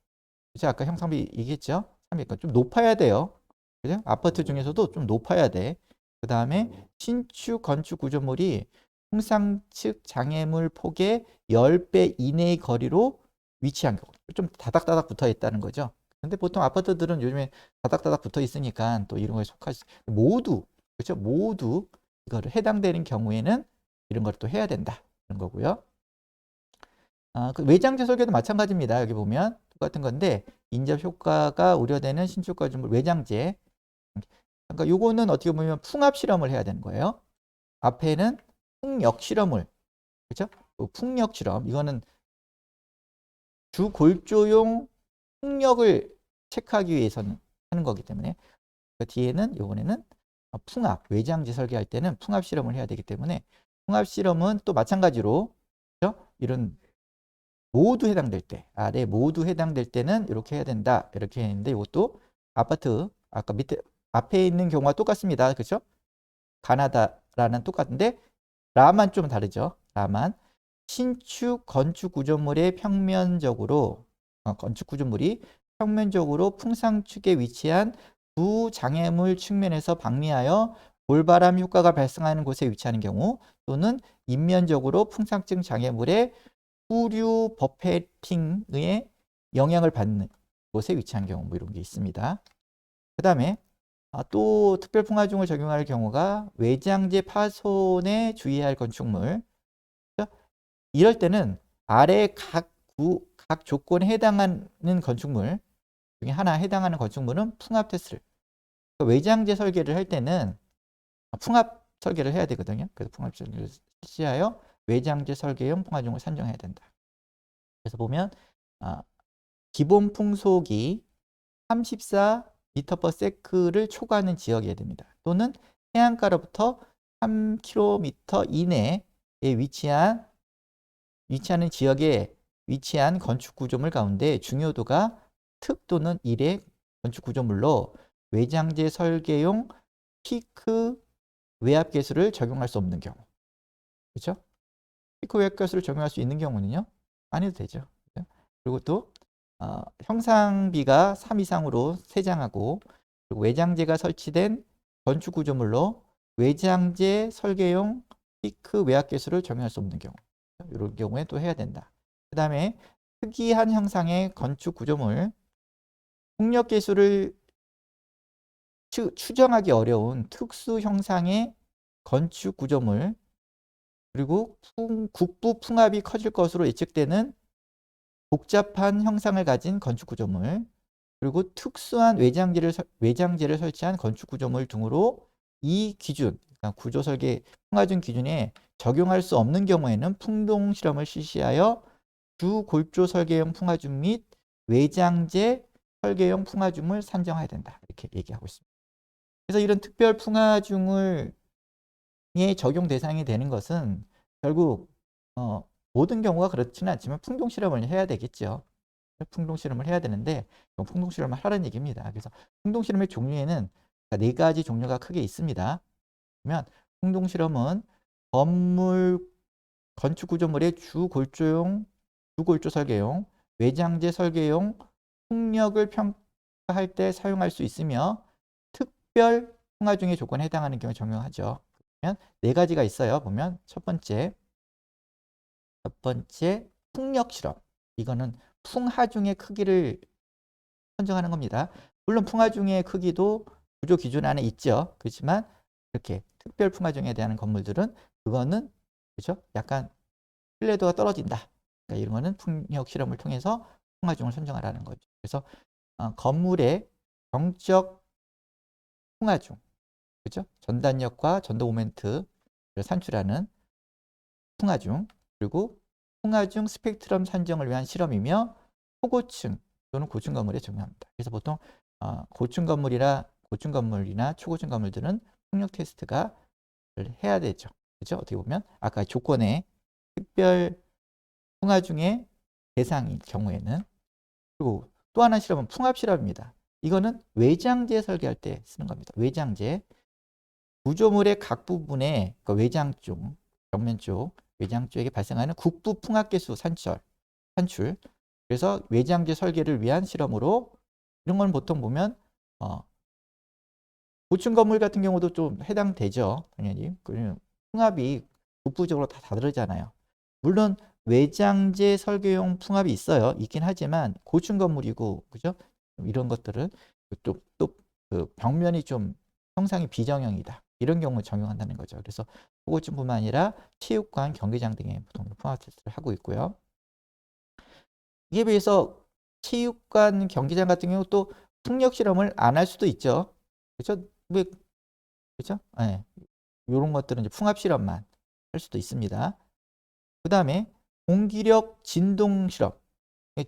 그죠? 아까 형상비 얘기했죠? 3이니까 좀 높아야 돼요. 그죠? 아파트 중에서도 좀 높아야 돼. 그 다음에 신축 건축 구조물이 통상측 장애물 폭의 10배 이내의 거리로 위치한 경우. 좀 다닥다닥 붙어 있다는 거죠. 근데 보통 아파트들은 요즘에 다닥다닥 붙어 있으니까 또 이런 거에 속하지. 모두, 그렇죠? 모두 이거를 해당되는 경우에는 이런 걸 또 해야 된다. 그런 거고요. 그 외장재 설계도 마찬가지입니다. 여기 보면 똑같은 건데 인접 효과가 우려되는 신축 건축물 외장재. 그러니까 요거는 어떻게 보면 풍압 실험을 해야 되는 거예요. 앞에는 풍력 실험을, 그렇죠? 풍력 실험 이거는 주골조용 풍력을 체크하기 위해서는 하는 거기 때문에 그 뒤에는 요번에는 풍압 외장재 설계할 때는 풍압 실험을 해야 되기 때문에 풍압 실험은 또 마찬가지로, 그렇죠? 이런 모두 해당될 때, 아래 모두 해당될 때는 이렇게 해야 된다. 이렇게 했는데 이것도 아파트 아까 밑에 앞에 있는 경우와 똑같습니다. 그렇죠? 가나다라는 똑같은데 라만 좀 다르죠. 라만 신축 건축 구조물의 평면적으로 건축 구조물이 평면적으로 풍상축에 위치한 두 장애물 측면에서 방리하여 볼바람 효과가 발생하는 곳에 위치하는 경우 또는 인면적으로 풍상층 장애물의 후류 버페팅의 영향을 받는 곳에 위치한 경우 뭐 이런 게 있습니다. 그 다음에 또 특별풍화중을 적용할 경우가 외장재 파손에 주의해야 할 건축물. 이럴 때는 아래 각 조건에 해당하는 건축물 중에 하나 해당하는 건축물은 풍압 테스트를, 그러니까 외장재 설계를 할 때는 풍압 설계를 해야 되거든요. 그래서 풍압 설계를 실시하여 외장재 설계용 풍화중을 산정해야 된다. 그래서 보면 기본 풍속이 34m/s를 초과하는 지역이어야 됩니다. 또는 해안가로부터 3km 이내에 위치하는 지역에 위치한 건축 구조물 가운데 중요도가 특 또는 1의 건축 구조물로 외장재 설계용 피크 외압 계수를 적용할 수 없는 경우. 그렇죠? 피크 외압 계수를 적용할 수 있는 경우는요? 안 해도 되죠. 그리고 또 형상비가 3 이상으로 세장하고 그리고 외장재가 설치된 건축 구조물로 외장재 설계용 피크 외압 계수를 적용할 수 없는 경우, 이런 경우에 또 해야 된다. 그 다음에 특이한 형상의 건축 구조물, 폭력 계수를 추정하기 어려운 특수 형상의 건축 구조물, 그리고 국부 풍압이 커질 것으로 예측되는 복잡한 형상을 가진 건축 구조물, 그리고 특수한 외장재를 설치한 건축 구조물 등으로 이 기준, 그러니까 구조 설계 풍화중 기준에 적용할 수 없는 경우에는 풍동 실험을 실시하여 주골조 설계용 풍화중 및 외장재 설계용 풍화중을 산정해야 된다. 이렇게 얘기하고 있습니다. 그래서 이런 특별 풍화중을 적용 대상이 되는 것은 결국 모든 경우가 그렇지는 않지만 풍동 실험을 해야 되겠죠. 풍동 실험을 해야 되는데 풍동 실험을 하라는 얘기입니다. 그래서 풍동 실험의 종류에는 4가지 종류가 크게 있습니다. 그러면 풍동 실험은 건축 구조물의 주골조 설계용, 외장재 설계용 풍력을 평가할 때 사용할 수 있으며 특별 풍화중의 조건에 해당하는 경우에 적용하죠. 그러면 4가지가 있어요. 보면 첫 번째 풍력 실험. 이거는 풍하중의 크기를 선정하는 겁니다. 물론 풍하중의 크기도 구조 기준 안에 있죠. 그렇지만 이렇게 특별 풍하중에 대한 건물들은 그거는 그렇죠? 약간 신뢰도가 떨어진다. 그러니까 이런 거는 풍력 실험을 통해서 풍하중을 선정하라는 거죠. 그래서 건물의 정적 풍하중, 그렇죠? 전단력과 전도 모멘트를 산출하는 풍하중, 그리고 풍하중 스펙트럼 산정을 위한 실험이며 초고층 또는 고층 건물에 적용합니다. 그래서 보통 고층 건물이나 초고층 건물들은 풍력 테스트가 해야 되죠. 그렇죠? 어떻게 보면 아까 조건에 특별 풍화중의 대상인 경우에는. 그리고 또 하나 실험은 풍압 실험입니다. 이거는 외장재 설계할 때 쓰는 겁니다. 외장재. 구조물의 각 부분에 그 외장 쪽, 벽면 쪽, 외장 쪽에 발생하는 국부 풍압계수 산출. 그래서 외장재 설계를 위한 실험으로 이런 건 보통 보면 고층 건물 같은 경우도 좀 해당되죠. 당연히. 풍압이 국부적으로 다 다르잖아요. 물론 외장재 설계용 풍압이 있긴 하지만 고층 건물이고, 그죠? 이런 것들은 그 벽면이 좀 형상이 비정형이다. 이런 경우 적용한다는 거죠. 그래서 고층뿐만 아니라 체육관, 경기장 등에 보통 풍압 테스트를 하고 있고요. 이에 비해서 체육관, 경기장 같은 경우 또 풍력 실험을 안 할 수도 있죠. 그렇죠? 그렇죠? 네. 이런 것들은 이제 풍압 실험만 할 수도 있습니다. 그 다음에 공기력 진동 실험.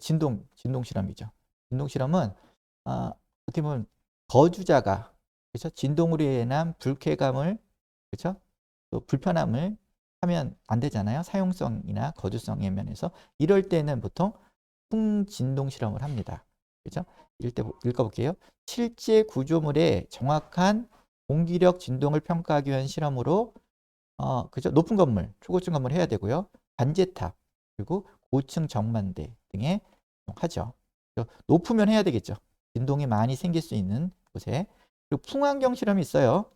진동 실험이죠. 진동 실험은 어떻게 보면 거주자가, 그렇죠? 진동으로 인한 불쾌감을, 그렇죠? 또 불편함을 하면 안 되잖아요. 사용성이나 거주성의 면에서. 이럴 때는 보통 풍진동 실험을 합니다. 그렇죠? 읽어볼게요. 실제 구조물의 정확한 공기력 진동을 평가하기 위한 실험으로 그죠? 높은 건물, 초고층 건물 해야 되고요. 관제탑, 그리고 고층 정만대 등에 하죠. 높으면 해야 되겠죠. 진동이 많이 생길 수 있는 곳에. 그리고 풍환경 실험이 있어요.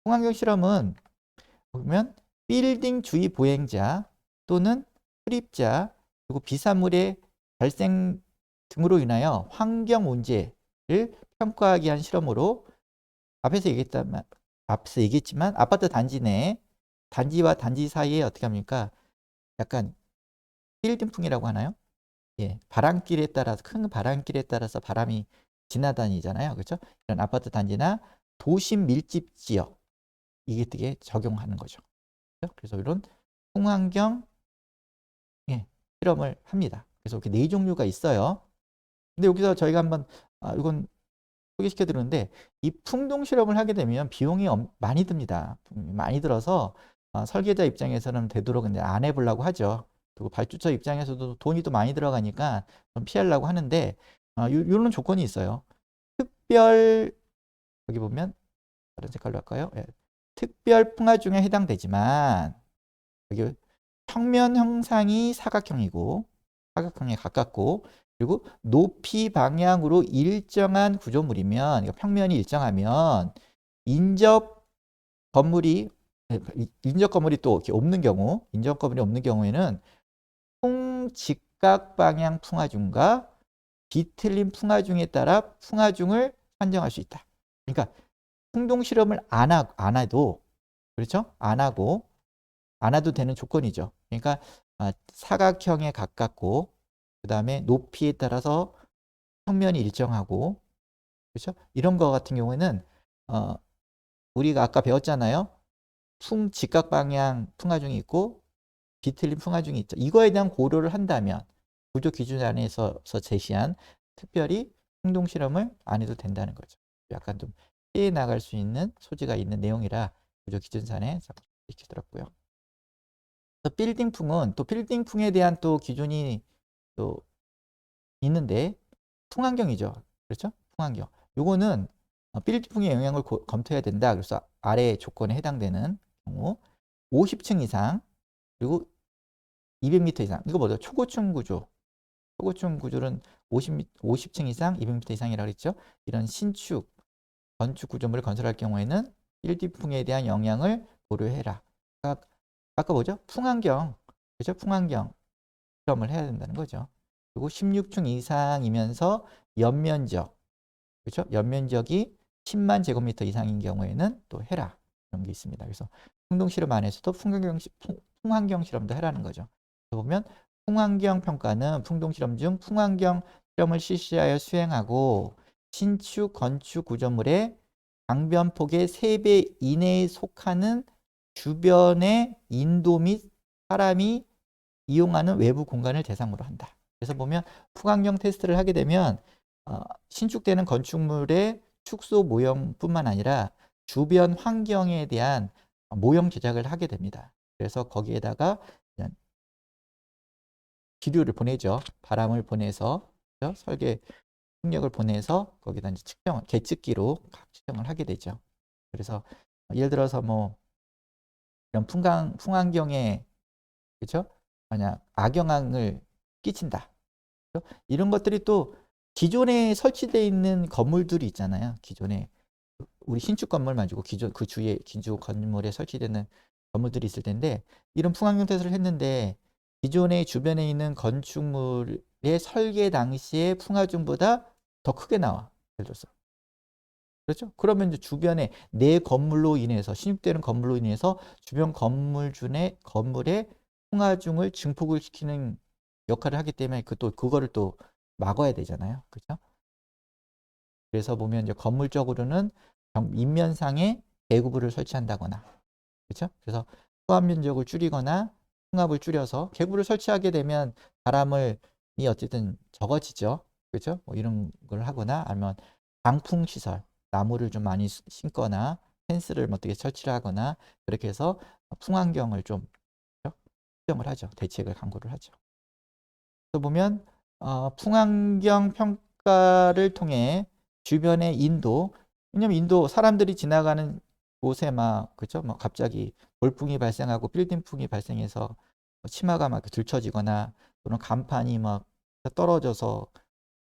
풍환경 실험은 보면 빌딩 주위 보행자 또는 출입자, 그리고 비산물의 발생 등으로 인하여 환경 문제를 평가하기 위한 실험으로 앞에서 얘기했지만 아파트 단지 내 단지와 단지 사이에 어떻게 합니까? 약간 빌딩풍이라고 하나요? 예, 바람길에 따라서 큰 바람길에 따라서 바람이 지나다니잖아요. 그렇죠? 이런 아파트 단지나 도심 밀집 지역 이게 되게 적용하는 거죠. 그렇죠? 그래서 이런 풍환경 실험을 합니다. 그래서 이렇게 4종류가 있어요. 근데 여기서 저희가 한번 이건 소개시켜 드리는데 이 풍동 실험을 하게 되면 비용이 많이 듭니다. 많이 들어서 설계자 입장에서는 되도록 근데 안 해보려고 하죠. 그리고 발주처 입장에서도 돈이 또 많이 들어가니까 좀 피하려고 하는데 이런 조건이 있어요. 특별 여기 보면 다른 색깔로 할까요? 예. 특별 풍화 중에 해당되지만 여기 평면 형상이 사각형에 가깝고 그리고 높이 방향으로 일정한 구조물이면 평면이 일정하면 인접 건물이 또 이렇게 없는 경우 인접 건물이 없는 경우에는 풍직각 방향 풍화중과 뒤틀린 풍화중에 따라 풍화중을 판정할 수 있다. 그러니까 풍동 실험을 안 해도 그렇죠? 안 해도 되는 조건이죠. 그러니까 사각형에 가깝고 그 다음에 높이에 따라서 평면이 일정하고 그렇죠? 이런 거 같은 경우에는 우리가 아까 배웠잖아요. 직각 방향 풍화중이 있고 뒤틀린 풍화중이 있죠. 이거에 대한 고려를 한다면 구조 기준 안에서 제시한 특별히 풍동 실험을 안 해도 된다는 거죠. 약간 좀 피해 나갈 수 있는 소지가 있는 내용이라 구조 기준산에 이렇게 들었고요. 빌딩풍은 또 빌딩풍에 대한 또 기준이 또 있는데 풍환경이죠. 그렇죠? 풍환경. 요거는 빌딩풍의 영향을 검토해야 된다. 그래서 아래 조건에 해당되는 경우 50층 이상 그리고 200m 이상. 이거 뭐죠? 초고층 구조. 초고층 구조는 50층 이상, 200m 이상이라고 했죠. 이런 신축, 건축 구조물을 건설할 경우에는 빌딩풍에 대한 영향을 고려해라. 아까 뭐죠? 풍환경. 그죠? 풍환경 실험을 해야 된다는 거죠. 그리고 16층 이상이면서 연면적, 그렇죠? 연면적이 10만 제곱미터 이상인 경우에는 또 해라. 이런 게 있습니다. 그래서 풍동 실험 안에서도 풍환경 실험도 해라는 거죠. 그래서 보면 풍환경 평가는 풍동 실험 중 풍환경 실험을 실시하여 수행하고 신축, 건축 구조물의 강변폭의 3배 이내에 속하는 주변의 인도 및 사람이 이용하는 외부 공간을 대상으로 한다. 그래서 보면 풍환경 테스트를 하게 되면 신축되는 건축물의 축소 모형뿐만 아니라 주변 환경에 대한 모형 제작을 하게 됩니다. 그래서 거기에다가 기류를 보내죠. 바람을 보내서 설계 풍력을 보내서 거기다 이제 계측기로 각 측정을 하게 되죠. 그래서 예를 들어서 뭐 이런 풍안경에 그죠? 만약 악영향을 끼친다. 그죠? 이런 것들이 또 기존에 설치되어 있는 건물들이 있잖아요. 기존에 우리 신축 건물만 주고 기존 그 주위에 기존 건물에 설치되는 건물들이 있을 텐데 이런 풍안경 테스트를 했는데 기존의 주변에 있는 건축물의 설계 당시의 풍화중보다 더 크게 나와. 예를 들어서. 그렇죠? 그러면 이제 주변에 내 건물로 인해서 신축되는 건물로 인해서 주변 건물의 풍화중을 증폭을 시키는 역할을 하기 때문에 그거를 또 막아야 되잖아요. 그렇죠? 그래서 보면 이제 건물적으로는 인면상에 계구부를 설치한다거나, 그렇죠? 그래서 수압 면적을 줄이거나 풍압을 줄여서 계구부를 설치하게 되면 바람을 이 어쨌든 적어지죠. 그렇죠? 뭐 이런 걸 하거나 아니면 방풍 시설, 나무를 좀 많이 심거나 펜스를 어떻게 설치를 하거나 그렇게 해서 풍환경을 좀 수정을 하죠. 대책을 강구를 하죠. 또 보면 풍환경 평가를 통해 주변의 인도, 왜냐면 인도 사람들이 지나가는 곳에 막 그죠? 뭐 갑자기 돌풍이 발생하고 빌딩풍이 발생해서 치마가 막 들쳐지거나 또는 간판이 막 떨어져서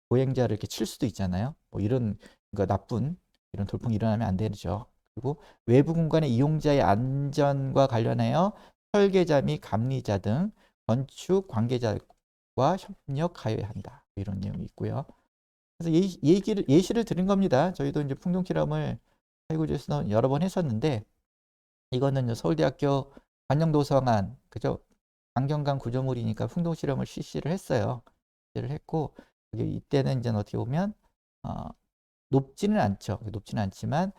보행자를 이렇게 칠 수도 있잖아요. 뭐 이런 그러니까 나쁜 이런 돌풍이 일어나면 안 되죠. 그리고 외부 공간의 이용자의 안전과 관련하여 설계자 및 감리자 등 건축 관계자와 협력하여야 한다. 이런 내용이 있고요. 그래서 예시를 드린 겁니다. 저희도 이제 풍동 실험을 해구조에서 여러 번 했었는데 이거는 서울대학교 관영도서관 그죠? 강경강 구조물이니까 풍동 실험을 실시를 했어요. 실시를 했고 이때는 이제 어떻게 보면 어, 높지는 않죠. 높지는 않지만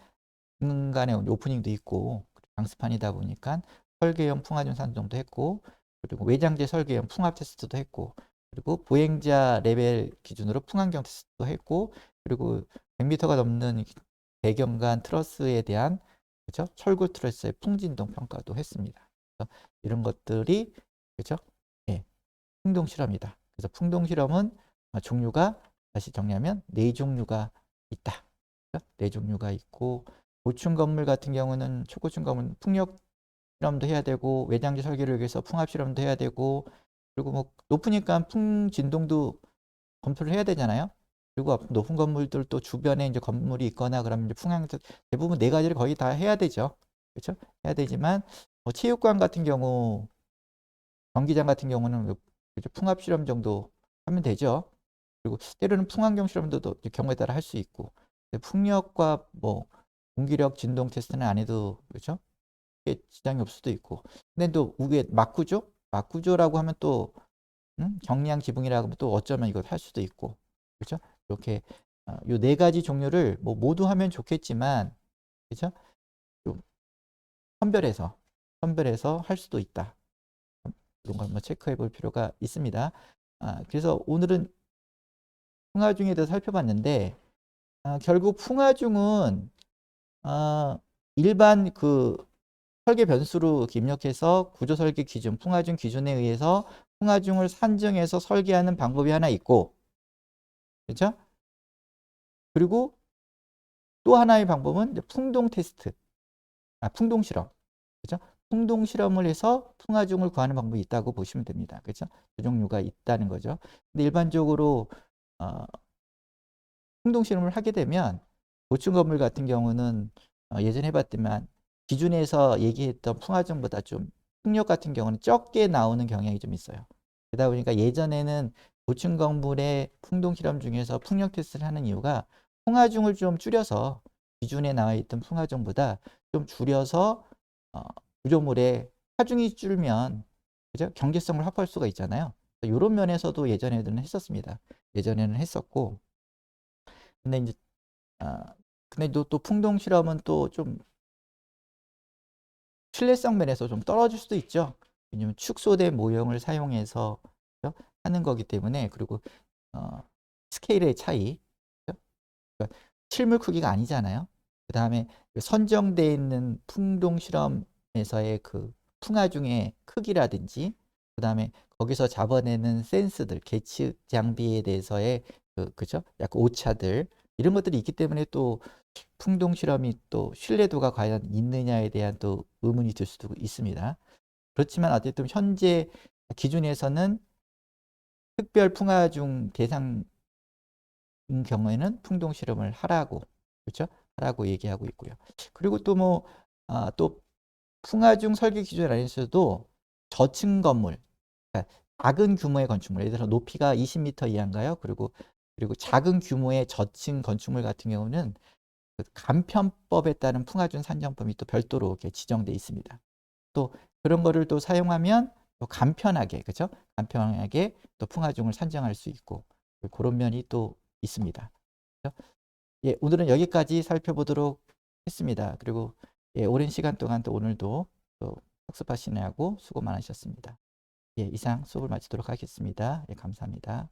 중간에 오프닝도 있고 방수판이다 보니까 설계형 풍화준 산정도 했고 그리고 외장재 설계형 풍압 테스트도 했고 그리고 보행자 레벨 기준으로 풍안경 테스트도 했고 그리고 100m가 넘는 배경관 트러스에 대한 그렇죠? 철골 트러스의 풍진동 평가도 했습니다. 그래서 이런 것들이 그렇죠? 예, 풍동 실험이다. 그래서 풍동 실험은 종류가 다시 정리하면 네 종류가 있다. 그렇죠? 네 종류가 있고 고층 건물 같은 경우는 초고층 건물 풍력 실험도 해야 되고 외장재 설계를 위해서 풍압 실험도 해야 되고 그리고 뭐 높으니까 풍진동도 검토를 해야 되잖아요. 그리고 높은 건물들 또 주변에 이제 건물이 있거나 그러면 이제 풍향 대부분 네 가지를 거의 다 해야 되죠. 그렇죠? 해야 되지만 뭐 체육관 같은 경우 경기장 같은 경우는 풍압 실험 정도 하면 되죠. 그리고 때로는 풍환경 실험도 경우에 따라 할 수 있고 풍력과 뭐 공기력 진동 테스트는 안 해도 그렇죠? 지장이 없을 수도 있고 근데 또 위에 막구조라고 하면 또 경량 지붕이라고 하면 또 어쩌면 이걸 할 수도 있고 그렇죠? 이렇게 요 네 가지 종류를 뭐 모두 하면 좋겠지만 그렇죠? 좀 선별해서 할 수도 있다. 이런 걸 한번 체크해 볼 필요가 있습니다. 그래서 오늘은 풍화중에 대해서 살펴봤는데 결국 풍화중은 일반 그 설계 변수로 입력해서 구조 설계 기준, 풍화중 기준에 의해서 풍화중을 산정해서 설계하는 방법이 하나 있고, 그렇죠? 그리고 또 하나의 방법은 풍동 테스트, 풍동 실험, 그렇죠? 풍동 실험을 해서 풍화중을 구하는 방법이 있다고 보시면 됩니다. 그렇죠? 두 종류가 있다는 거죠. 근데 일반적으로 풍동 실험을 하게 되면 고층 건물 같은 경우는 예전에 해봤지만 기준에서 얘기했던 풍화중보다 좀 풍력 같은 경우는 적게 나오는 경향이 좀 있어요. 그러다 보니까 예전에는 고층 건물의 풍동 실험 중에서 풍력 테스트를 하는 이유가 풍화중을 좀 줄여서 기준에 나와 있던 풍화중보다 좀 줄여서 구조물의 하중이 줄면 그죠? 경제성을 확보할 수가 있잖아요. 이런 면에서도 예전에는 했었습니다. 예전에는 했었고 근데 이제 근데 또 풍동 실험은 또 좀 신뢰성 면에서 좀 떨어질 수도 있죠. 왜냐면 축소된 모형을 사용해서 그죠? 하는 거기 때문에 그리고 스케일의 차이, 그죠? 그러니까 실물 크기가 아니잖아요. 그 다음에 선정되어 있는 풍동 실험에서의 그 풍화중의 크기라든지 그 다음에 거기서 잡아내는 센스들, 계측 장비에 대해서의 그죠? 약간 오차들 이런 것들이 있기 때문에 또 풍동 실험이 또 신뢰도가 과연 있느냐에 대한 또 의문이 들 수도 있습니다. 그렇지만 어쨌든 현재 기준에서는 특별 풍화중 대상인 경우에는 풍동 실험을 하라고, 그렇죠? 하라고 얘기하고 있고요. 그리고 또 뭐, 또 풍화중 설계 기준 안에서도 저층 건물, 그러니까 작은 규모의 건축물, 예를 들어서 높이가 20m 이하인가요? 그리고 작은 규모의 저층 건축물 같은 경우는 그 간편법에 따른 풍화중 산정법이 또 별도로 이렇게 지정돼 있습니다. 또 그런 거를 또 사용하면 또 간편하게, 그죠? 간편하게 또 풍화중을 산정할 수 있고 그런 면이 또 있습니다. 그죠? 예, 오늘은 여기까지 살펴보도록 했습니다. 그리고 예, 오랜 시간 동안 또 오늘도 또 학습하시느라고 수고 많으셨습니다. 예, 이상 수업을 마치도록 하겠습니다. 예, 감사합니다.